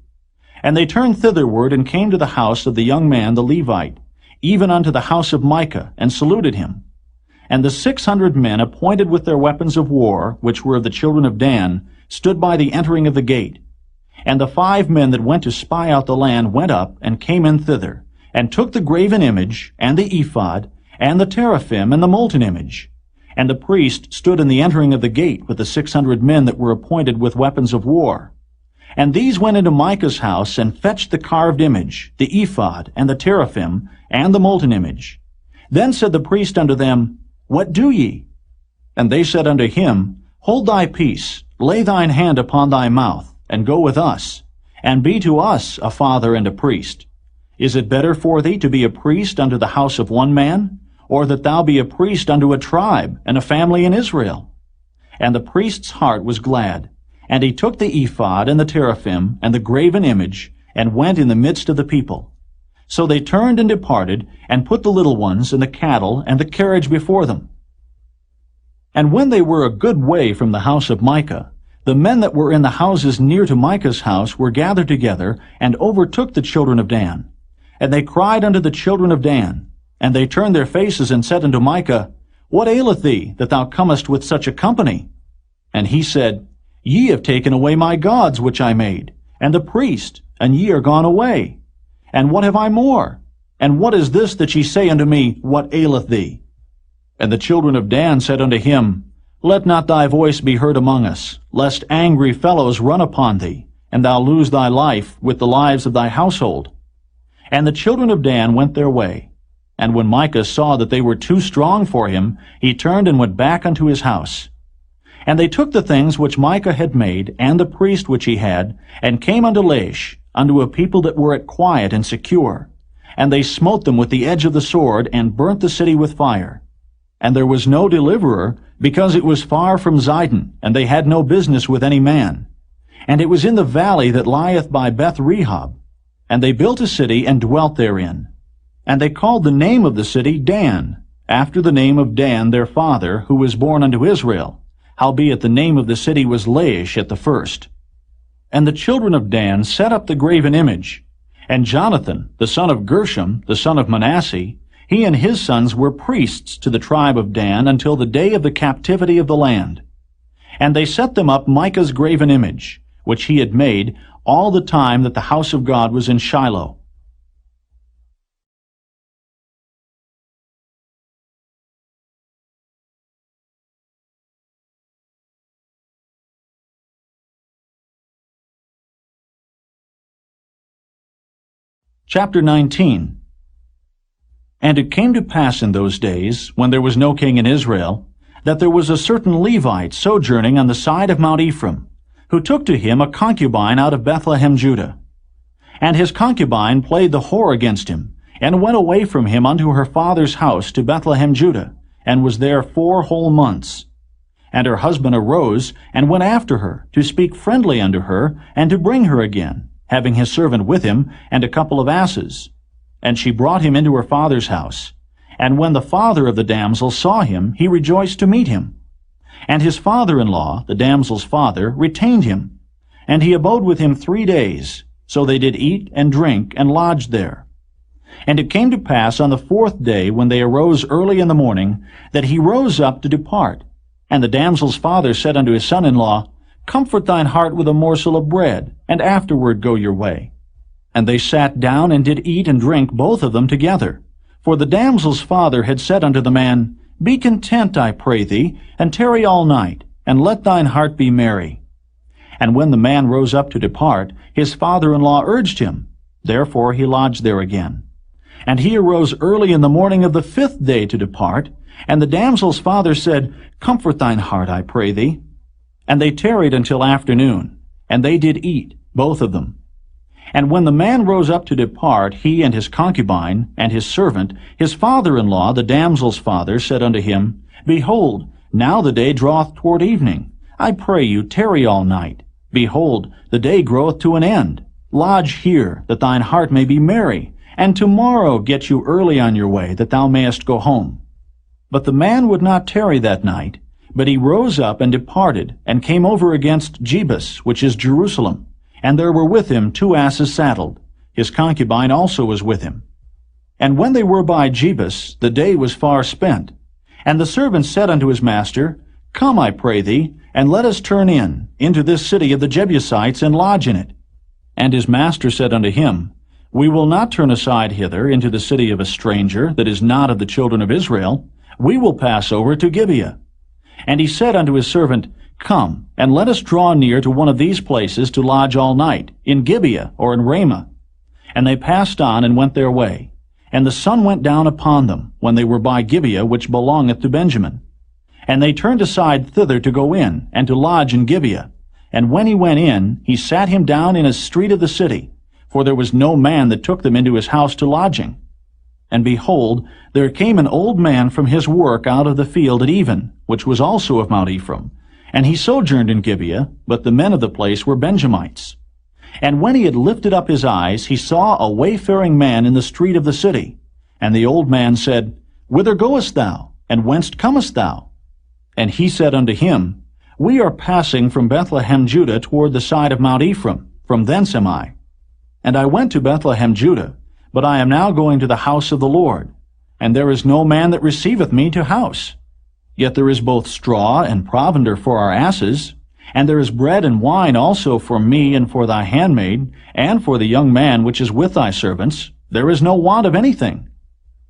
And they turned thitherward, and came to the house of the young man the Levite, even unto the house of Micah, and saluted him. And the 600 men appointed with their weapons of war, which were of the children of Dan, stood by the entering of the gate. And the 5 men that went to spy out the land went up, and came in thither, and took the graven image, and the ephod, and the teraphim, and the molten image. And the priest stood in the entering of the gate with the 600 men that were appointed with weapons of war. And these went into Micah's house, and fetched the carved image, the ephod, and the teraphim, and the molten image. Then said the priest unto them, What do ye? And they said unto him, Hold thy peace, lay thine hand upon thy mouth, and go with us, and be to us a father and a priest. Is it better for thee to be a priest unto the house of one man, or that thou be a priest unto a tribe and a family in Israel? And the priest's heart was glad, and he took the ephod and the teraphim and the graven image, and went in the midst of the people. So they turned and departed, and put the little ones and the cattle and the carriage before them. And when they were a good way from the house of Micah, the men that were in the houses near to Micah's house were gathered together, and overtook the children of Dan. And they cried unto the children of Dan, and they turned their faces, and said unto Micah, What aileth thee, that thou comest with such a company? And he said, Ye have taken away my gods which I made, and the priest, and ye are gone away. And what have I more? And what is this that ye say unto me, What aileth thee? And the children of Dan said unto him, Let not thy voice be heard among us, lest angry fellows run upon thee, and thou lose thy life with the lives of thy household. And the children of Dan went their way. And when Micah saw that they were too strong for him, he turned and went back unto his house. And they took the things which Micah had made, and the priest which he had, and came unto Laish, unto a people that were at quiet and secure. And they smote them with the edge of the sword, and burnt the city with fire. And there was no deliverer, because it was far from Zidon, and they had no business with any man. And it was in the valley that lieth by Beth-rehob. And they built a city, and dwelt therein. And they called the name of the city Dan, after the name of Dan their father, who was born unto Israel. Howbeit the name of the city was Laish at the first. And the children of Dan set up the graven image. And Jonathan, the son of Gershom, the son of Manasseh, he and his sons were priests to the tribe of Dan until the day of the captivity of the land. And they set them up Micah's graven image, which he had made, all the time that the house of God was in Shiloh. Chapter 19. And it came to pass in those days, when there was no king in Israel, that there was a certain Levite sojourning on the side of Mount Ephraim, who took to him a concubine out of Bethlehem, Judah. And his concubine played the whore against him, and went away from him unto her father's house to Bethlehem, Judah, and was there 4 whole months. And her husband arose, and went after her, to speak friendly unto her, and to bring her again, having his servant with him, and a couple of asses. And she brought him into her father's house. And when the father of the damsel saw him, he rejoiced to meet him. And his father-in-law, the damsel's father, retained him. And he abode with him 3 days. So they did eat and drink, and lodged there. And it came to pass on the 4th day, when they arose early in the morning, that he rose up to depart. And the damsel's father said unto his son-in-law, Comfort thine heart with a morsel of bread, and afterward go your way. And they sat down and did eat and drink both of them together. For the damsel's father had said unto the man, Be content, I pray thee, and tarry all night, and let thine heart be merry. And when the man rose up to depart, his father-in-law urged him. Therefore he lodged there again. And he arose early in the morning of the 5th day to depart. And the damsel's father said, Comfort thine heart, I pray thee. And they tarried until afternoon, and they did eat, both of them. And when the man rose up to depart, he and his concubine, and his servant, his father-in-law, the damsel's father, said unto him, Behold, now the day draweth toward evening. I pray you, tarry all night. Behold, the day groweth to an end. Lodge here, that thine heart may be merry, and tomorrow get you early on your way, that thou mayest go home. But the man would not tarry that night, but he rose up and departed, and came over against Jebus, which is Jerusalem. And there were with him 2 asses saddled. His concubine also was with him. And when they were by Jebus, the day was far spent. And the servant said unto his master, Come, I pray thee, and let us turn into this city of the Jebusites, and lodge in it. And his master said unto him, We will not turn aside hither into the city of a stranger, that is not of the children of Israel. We will pass over to Gibeah. And he said unto his servant, Come, and let us draw near to one of these places to lodge all night, in Gibeah or in Ramah. And they passed on and went their way. And the sun went down upon them, when they were by Gibeah, which belongeth to Benjamin. And they turned aside thither to go in, and to lodge in Gibeah. And when he went in, he sat him down in a street of the city, for there was no man that took them into his house to lodging. And behold, there came an old man from his work out of the field at even, which was also of Mount Ephraim. And he sojourned in Gibeah, but the men of the place were Benjamites. And when he had lifted up his eyes, he saw a wayfaring man in the street of the city. And the old man said, Whither goest thou? And whence comest thou? And he said unto him, We are passing from Bethlehem Judah toward the side of Mount Ephraim. From thence am I. And I went to Bethlehem Judah, but I am now going to the house of the Lord. And there is no man that receiveth me to house. Yet there is both straw and provender for our asses, and there is bread and wine also for me and for thy handmaid, and for the young man which is with thy servants. There is no want of anything.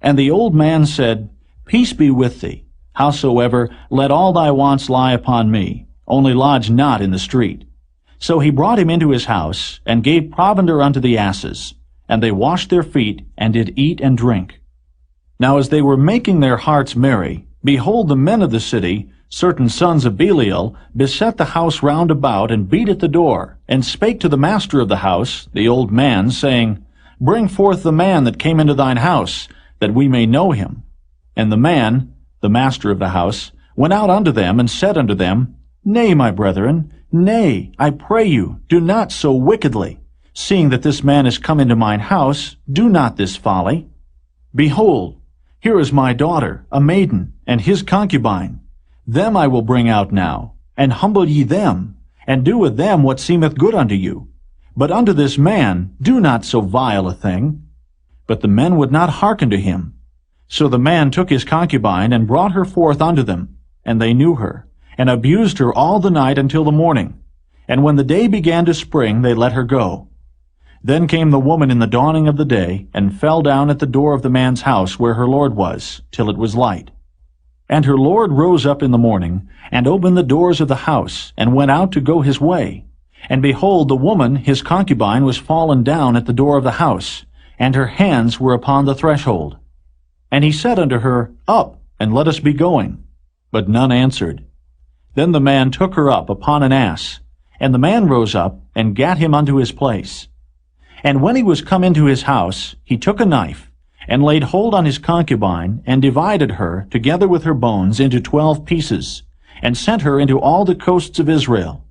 And the old man said, Peace be with thee. Howsoever, let all thy wants lie upon me, only lodge not in the street. So he brought him into his house, and gave provender unto the asses. And they washed their feet, and did eat and drink. Now as they were making their hearts merry, behold, the men of the city, certain sons of Belial, beset the house round about, and beat at the door, and spake to the master of the house, the old man, saying, Bring forth the man that came into thine house, that we may know him. And the man, the master of the house, went out unto them, and said unto them, Nay, my brethren, nay, I pray you, do not so wickedly. Seeing that this man is come into mine house, do not this folly. Behold, here is my daughter, a maiden, and his concubine. Them I will bring out now, and humble ye them, and do with them what seemeth good unto you. But unto this man do not so vile a thing. But the men would not hearken to him. So the man took his concubine, and brought her forth unto them. And they knew her, and abused her all the night until the morning. And when the day began to spring, they let her go. Then came the woman in the dawning of the day, and fell down at the door of the man's house where her lord was, till it was light. And her lord rose up in the morning, and opened the doors of the house, and went out to go his way. And behold, the woman, his concubine, was fallen down at the door of the house, and her hands were upon the threshold. And he said unto her, Up, and let us be going. But none answered. Then the man took her up upon an ass, and the man rose up, and gat him unto his place. And when he was come into his house, he took a knife, and laid hold on his concubine, and divided her, together with her bones, into 12 pieces, and sent her into all the coasts of Israel.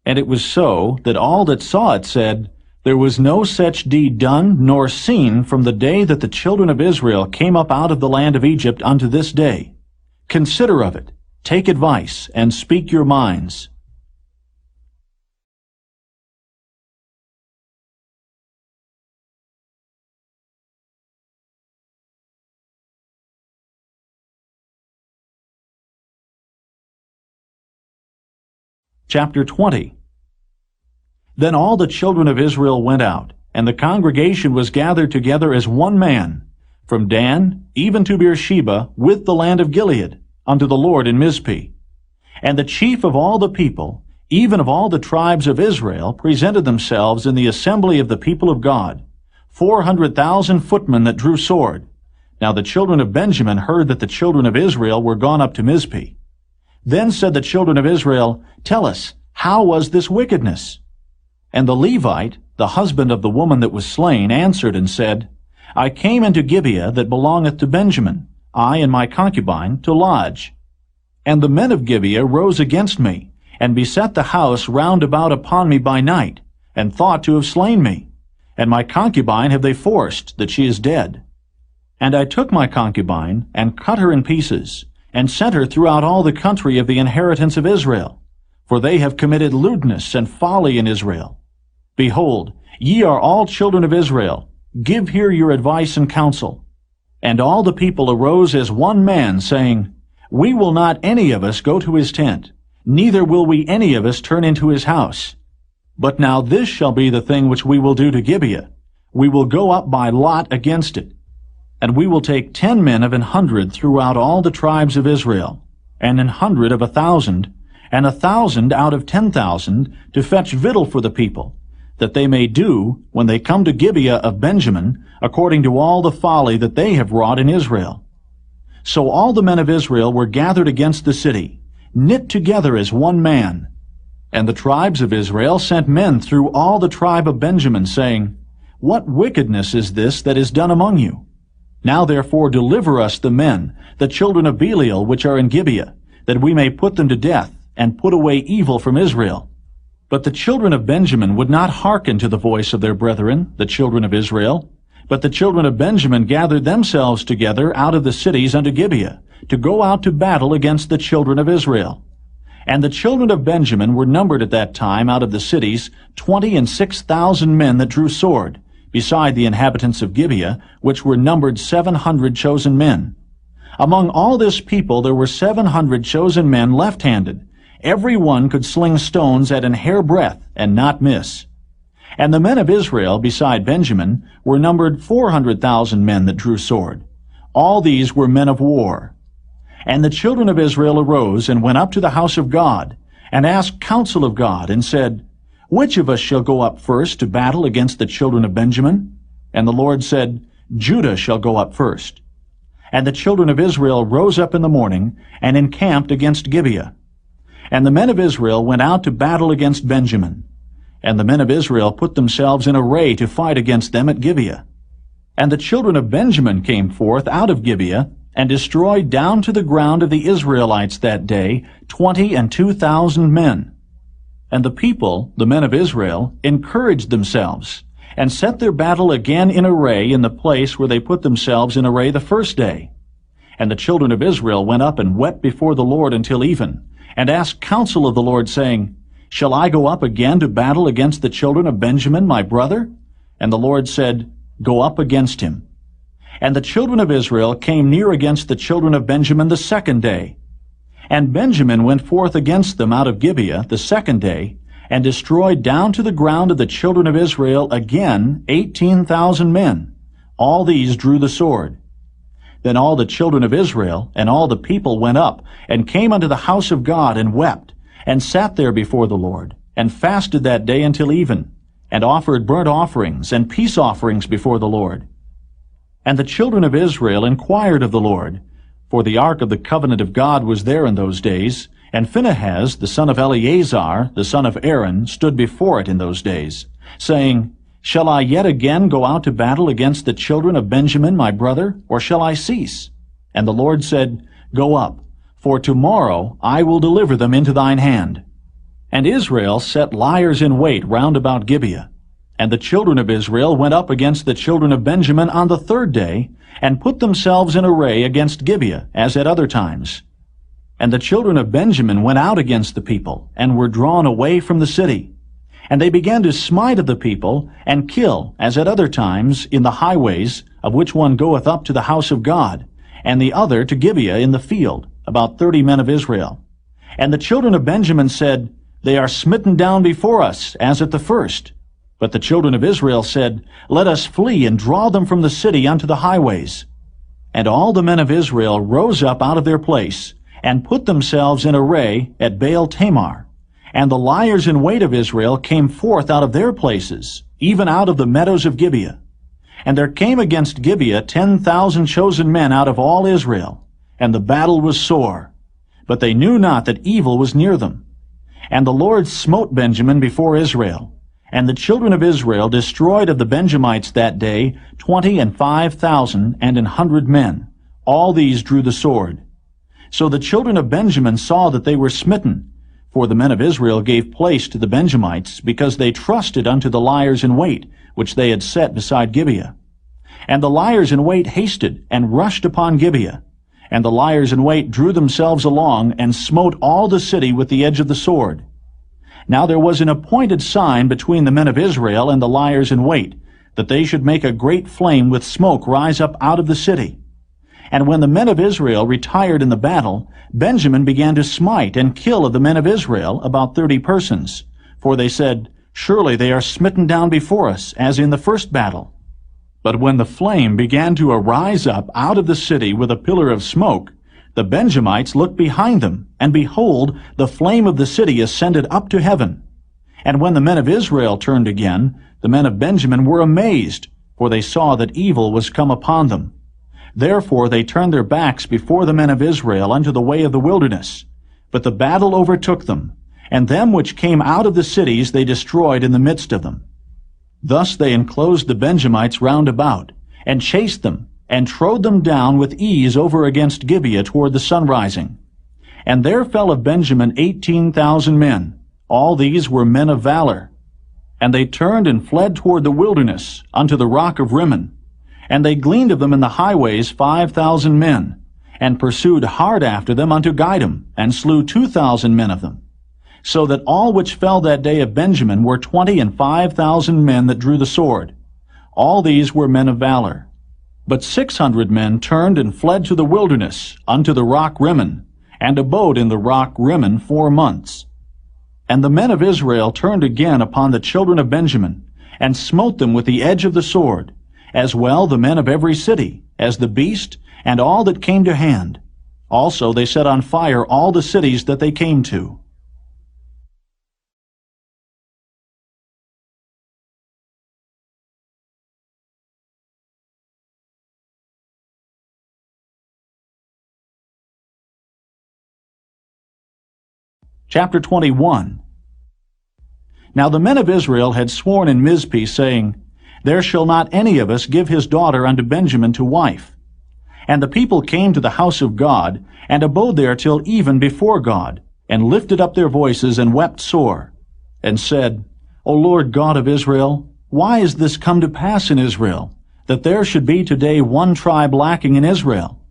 And it was so, that all that saw it said, There was no such deed done, nor seen, from the day that the children of Israel came up out of the land of Egypt unto this day. Consider of it, take advice, and speak your minds. Chapter 20. Then all the children of Israel went out, and the congregation was gathered together as one man, from Dan even to Beersheba, with the land of Gilead, unto the Lord in Mizpeh. And the chief of all the people, even of all the tribes of Israel, presented themselves in the assembly of the people of God, 400,000 footmen that drew sword. Now the children of Benjamin heard that the children of Israel were gone up to Mizpeh. Then said the children of Israel, Tell us, how was this wickedness? And the Levite, the husband of the woman that was slain, answered and said, I came into Gibeah that belongeth to Benjamin, I and my concubine, to lodge. And the men of Gibeah rose against me, and beset the house round about upon me by night, and thought to have slain me. And my concubine have they forced, that she is dead. And I took my concubine, and cut her in pieces, and sent her throughout all the country of the inheritance of Israel. For they have committed lewdness and folly in Israel. Behold, ye are all children of Israel. Give here your advice and counsel. And all the people arose as one man, saying, We will not any of us go to his tent, neither will we any of us turn into his house. But now this shall be the thing which we will do to Gibeah. We will go up by lot against it. And we will take 10 men of 100 throughout all the tribes of Israel, and 100 of 1,000, and 1,000 out of 10,000, to fetch victual for the people, that they may do, when they come to Gibeah of Benjamin, according to all the folly that they have wrought in Israel. So all the men of Israel were gathered against the city, knit together as one man. And the tribes of Israel sent men through all the tribe of Benjamin, saying, What wickedness is this that is done among you? Now therefore deliver us the men, the children of Belial, which are in Gibeah, that we may put them to death, and put away evil from Israel. But the children of Benjamin would not hearken to the voice of their brethren, the children of Israel. But the children of Benjamin gathered themselves together out of the cities unto Gibeah, to go out to battle against the children of Israel. And the children of Benjamin were numbered at that time out of the cities 26,000 men that drew sword, beside the inhabitants of Gibeah, which were numbered 700 chosen men. Among all this people there were 700 chosen men left-handed. Every one could sling stones at an hairbreadth, and not miss. And the men of Israel, beside Benjamin, were numbered 400,000 men that drew sword. All these were men of war. And the children of Israel arose, and went up to the house of God, and asked counsel of God, and said, Which of us shall go up first to battle against the children of Benjamin? And the Lord said, Judah shall go up first. And the children of Israel rose up in the morning, and encamped against Gibeah. And the men of Israel went out to battle against Benjamin. And the men of Israel put themselves in array to fight against them at Gibeah. And the children of Benjamin came forth out of Gibeah, and destroyed down to the ground of the Israelites that day 22,000 men. And the people, the men of Israel, encouraged themselves, and set their battle again in array in the place where they put themselves in array the first day. And the children of Israel went up and wept before the Lord until even, and asked counsel of the Lord, saying, Shall I go up again to battle against the children of Benjamin my brother? And the Lord said, Go up against him. And the children of Israel came near against the children of Benjamin the second day. And Benjamin went forth against them out of Gibeah the second day, and destroyed down to the ground of the children of Israel again 18,000 men. All these drew the sword. Then all the children of Israel and all the people went up, and came unto the house of God, and wept, and sat there before the Lord, and fasted that day until even, and offered burnt offerings and peace offerings before the Lord. And the children of Israel inquired of the Lord, for the ark of the covenant of God was there in those days, and Phinehas, the son of Eleazar, the son of Aaron, stood before it in those days, saying, Shall I yet again go out to battle against the children of Benjamin my brother, or shall I cease? And the Lord said, Go up, for tomorrow I will deliver them into thine hand. And Israel set liers in wait round about Gibeah. And the children of Israel went up against the children of Benjamin on the third day, and put themselves in array against Gibeah, as at other times. And the children of Benjamin went out against the people, and were drawn away from the city. And they began to smite of the people, and kill, as at other times, in the highways, of which one goeth up to the house of God, and the other to Gibeah in the field, about 30 men of Israel. And the children of Benjamin said, They are smitten down before us, as at the first. But the children of Israel said, Let us flee and draw them from the city unto the highways. And all the men of Israel rose up out of their place, and put themselves in array at Baal Tamar. And the liers in wait of Israel came forth out of their places, even out of the meadows of Gibeah. And there came against Gibeah 10,000 chosen men out of all Israel, and the battle was sore. But they knew not that evil was near them. And the Lord smote Benjamin before Israel. And the children of Israel destroyed of the Benjamites that day 25,000 and 100 men. All these drew the sword. So the children of Benjamin saw that they were smitten, for the men of Israel gave place to the Benjamites, because they trusted unto the liers in wait, which they had set beside Gibeah. And the liers in wait hasted, and rushed upon Gibeah. And the liers in wait drew themselves along, and smote all the city with the edge of the sword. Now there was an appointed sign between the men of Israel and the liers in wait, that they should make a great flame with smoke rise up out of the city. And when the men of Israel retired in the battle, Benjamin began to smite and kill of the men of Israel about 30 persons. For they said, Surely they are smitten down before us, as in the first battle. But when the flame began to arise up out of the city with a pillar of smoke, the Benjamites looked behind them, and behold, the flame of the city ascended up to heaven. And when the men of Israel turned again, the men of Benjamin were amazed, for they saw that evil was come upon them. Therefore they turned their backs before the men of Israel unto the way of the wilderness. But the battle overtook them, and them which came out of the cities they destroyed in the midst of them. Thus they enclosed the Benjamites round about, and chased them, and trode them down with ease over against Gibeah toward the sunrising. And there fell of Benjamin 18,000 men. All these were men of valor. And they turned and fled toward the wilderness, unto the rock of Rimmon. And they gleaned of them in the highways 5,000 men, and pursued hard after them unto Gidom, and slew 2,000 men of them. So that all which fell that day of Benjamin were 25,000 men that drew the sword. All these were men of valor. But 600 men turned and fled to the wilderness, unto the rock Rimmon, and abode in the rock Rimmon 4 months. And the men of Israel turned again upon the children of Benjamin, and smote them with the edge of the sword, as well the men of every city, as the beast, and all that came to hand. Also they set on fire all the cities that they came to. Chapter 21. Now the men of Israel had sworn in Mizpeh, saying, There shall not any of us give his daughter unto Benjamin to wife. And the people came to the house of God, and abode there till even before God, and lifted up their voices, and wept sore, and said, O Lord God of Israel, why is this come to pass in Israel, that there should be today one tribe lacking in Israel?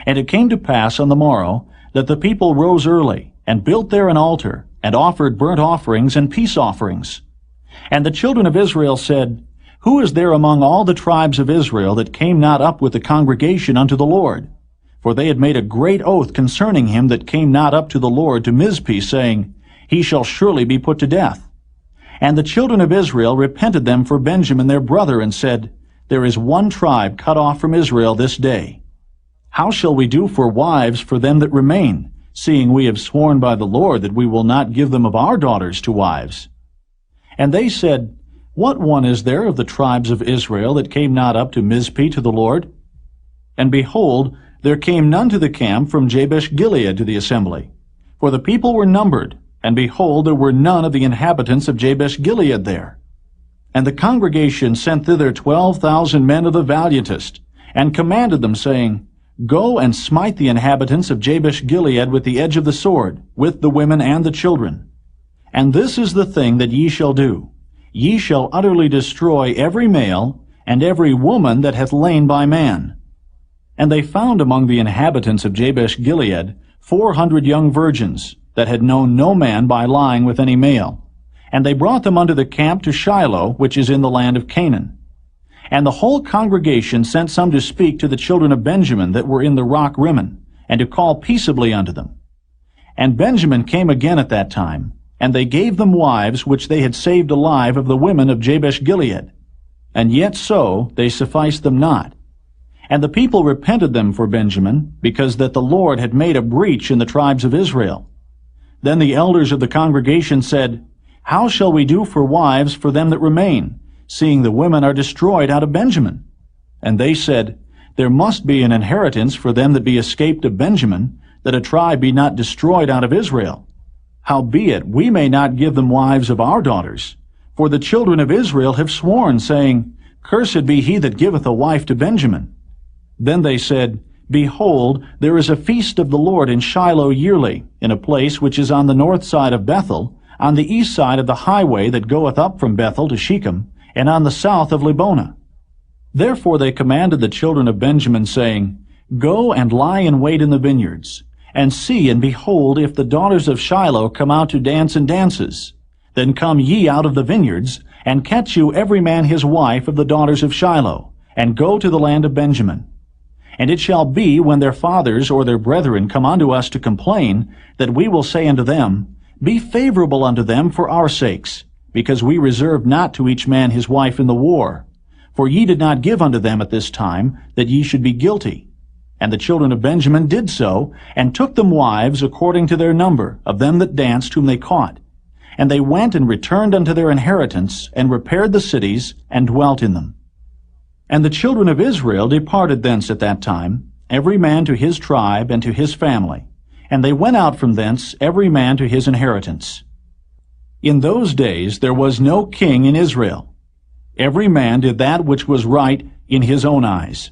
And it came to pass on the morrow, that the people rose early, and built there an altar, and offered burnt offerings and peace offerings. And the children of Israel said, Who is there among all the tribes of Israel that came not up with the congregation unto the Lord? For they had made a great oath concerning him that came not up to the Lord to Mizpeh, saying, He shall surely be put to death. And the children of Israel repented them for Benjamin their brother, and said, There is one tribe cut off from Israel this day. How shall we do for wives for them that remain, seeing we have sworn by the Lord that we will not give them of our daughters to wives? And they said, What one is there of the tribes of Israel that came not up to Mizpeh to the Lord? And behold, there came none to the camp from Jabesh-Gilead to the assembly. For the people were numbered, and behold, there were none of the inhabitants of Jabesh-Gilead there. And the congregation sent thither 12,000 men of the valiantest, and commanded them, saying, Go and smite the inhabitants of Jabesh-Gilead with the edge of the sword, with the women and the children. And this is the thing that ye shall do. Ye shall utterly destroy every male, and every woman that hath lain by man. And they found among the inhabitants of Jabesh-Gilead 400 young virgins, that had known no man by lying with any male. And they brought them unto the camp to Shiloh, which is in the land of Canaan. And the whole congregation sent some to speak to the children of Benjamin that were in the rock Rimmon, and to call peaceably unto them. And Benjamin came again at that time, And they gave them wives which they had saved alive of the women of Jabesh-Gilead. And yet so they sufficed them not. And the people repented them for Benjamin, because that the Lord had made a breach in the tribes of Israel. Then the elders of the congregation said, How shall we do for wives for them that remain, seeing the women are destroyed out of Benjamin? And they said, There must be an inheritance for them that be escaped of Benjamin, that a tribe be not destroyed out of Israel. Howbeit we may not give them wives of our daughters, for the children of Israel have sworn, saying, Cursed be he that giveth a wife to Benjamin. Then they said, Behold, there is a feast of the Lord in Shiloh yearly, in a place which is on the north side of Bethel, on the east side of the highway that goeth up from Bethel to Shechem, and on the south of Lebonah. Therefore they commanded the children of Benjamin, saying, Go and lie in wait in the vineyards, and see and behold if the daughters of Shiloh come out to dance in dances. Then come ye out of the vineyards, and catch you every man his wife of the daughters of Shiloh, and go to the land of Benjamin. And it shall be, when their fathers or their brethren come unto us to complain, that we will say unto them, Be favorable unto them for our sakes, because we reserved not to each man his wife in the war. For ye did not give unto them at this time, that ye should be guilty. And the children of Benjamin did so, and took them wives according to their number, of them that danced whom they caught. And they went and returned unto their inheritance, and repaired the cities, and dwelt in them. And the children of Israel departed thence at that time, every man to his tribe and to his family. And they went out from thence, every man to his inheritance. In those days there was no king in Israel. Every man did that which was right in his own eyes.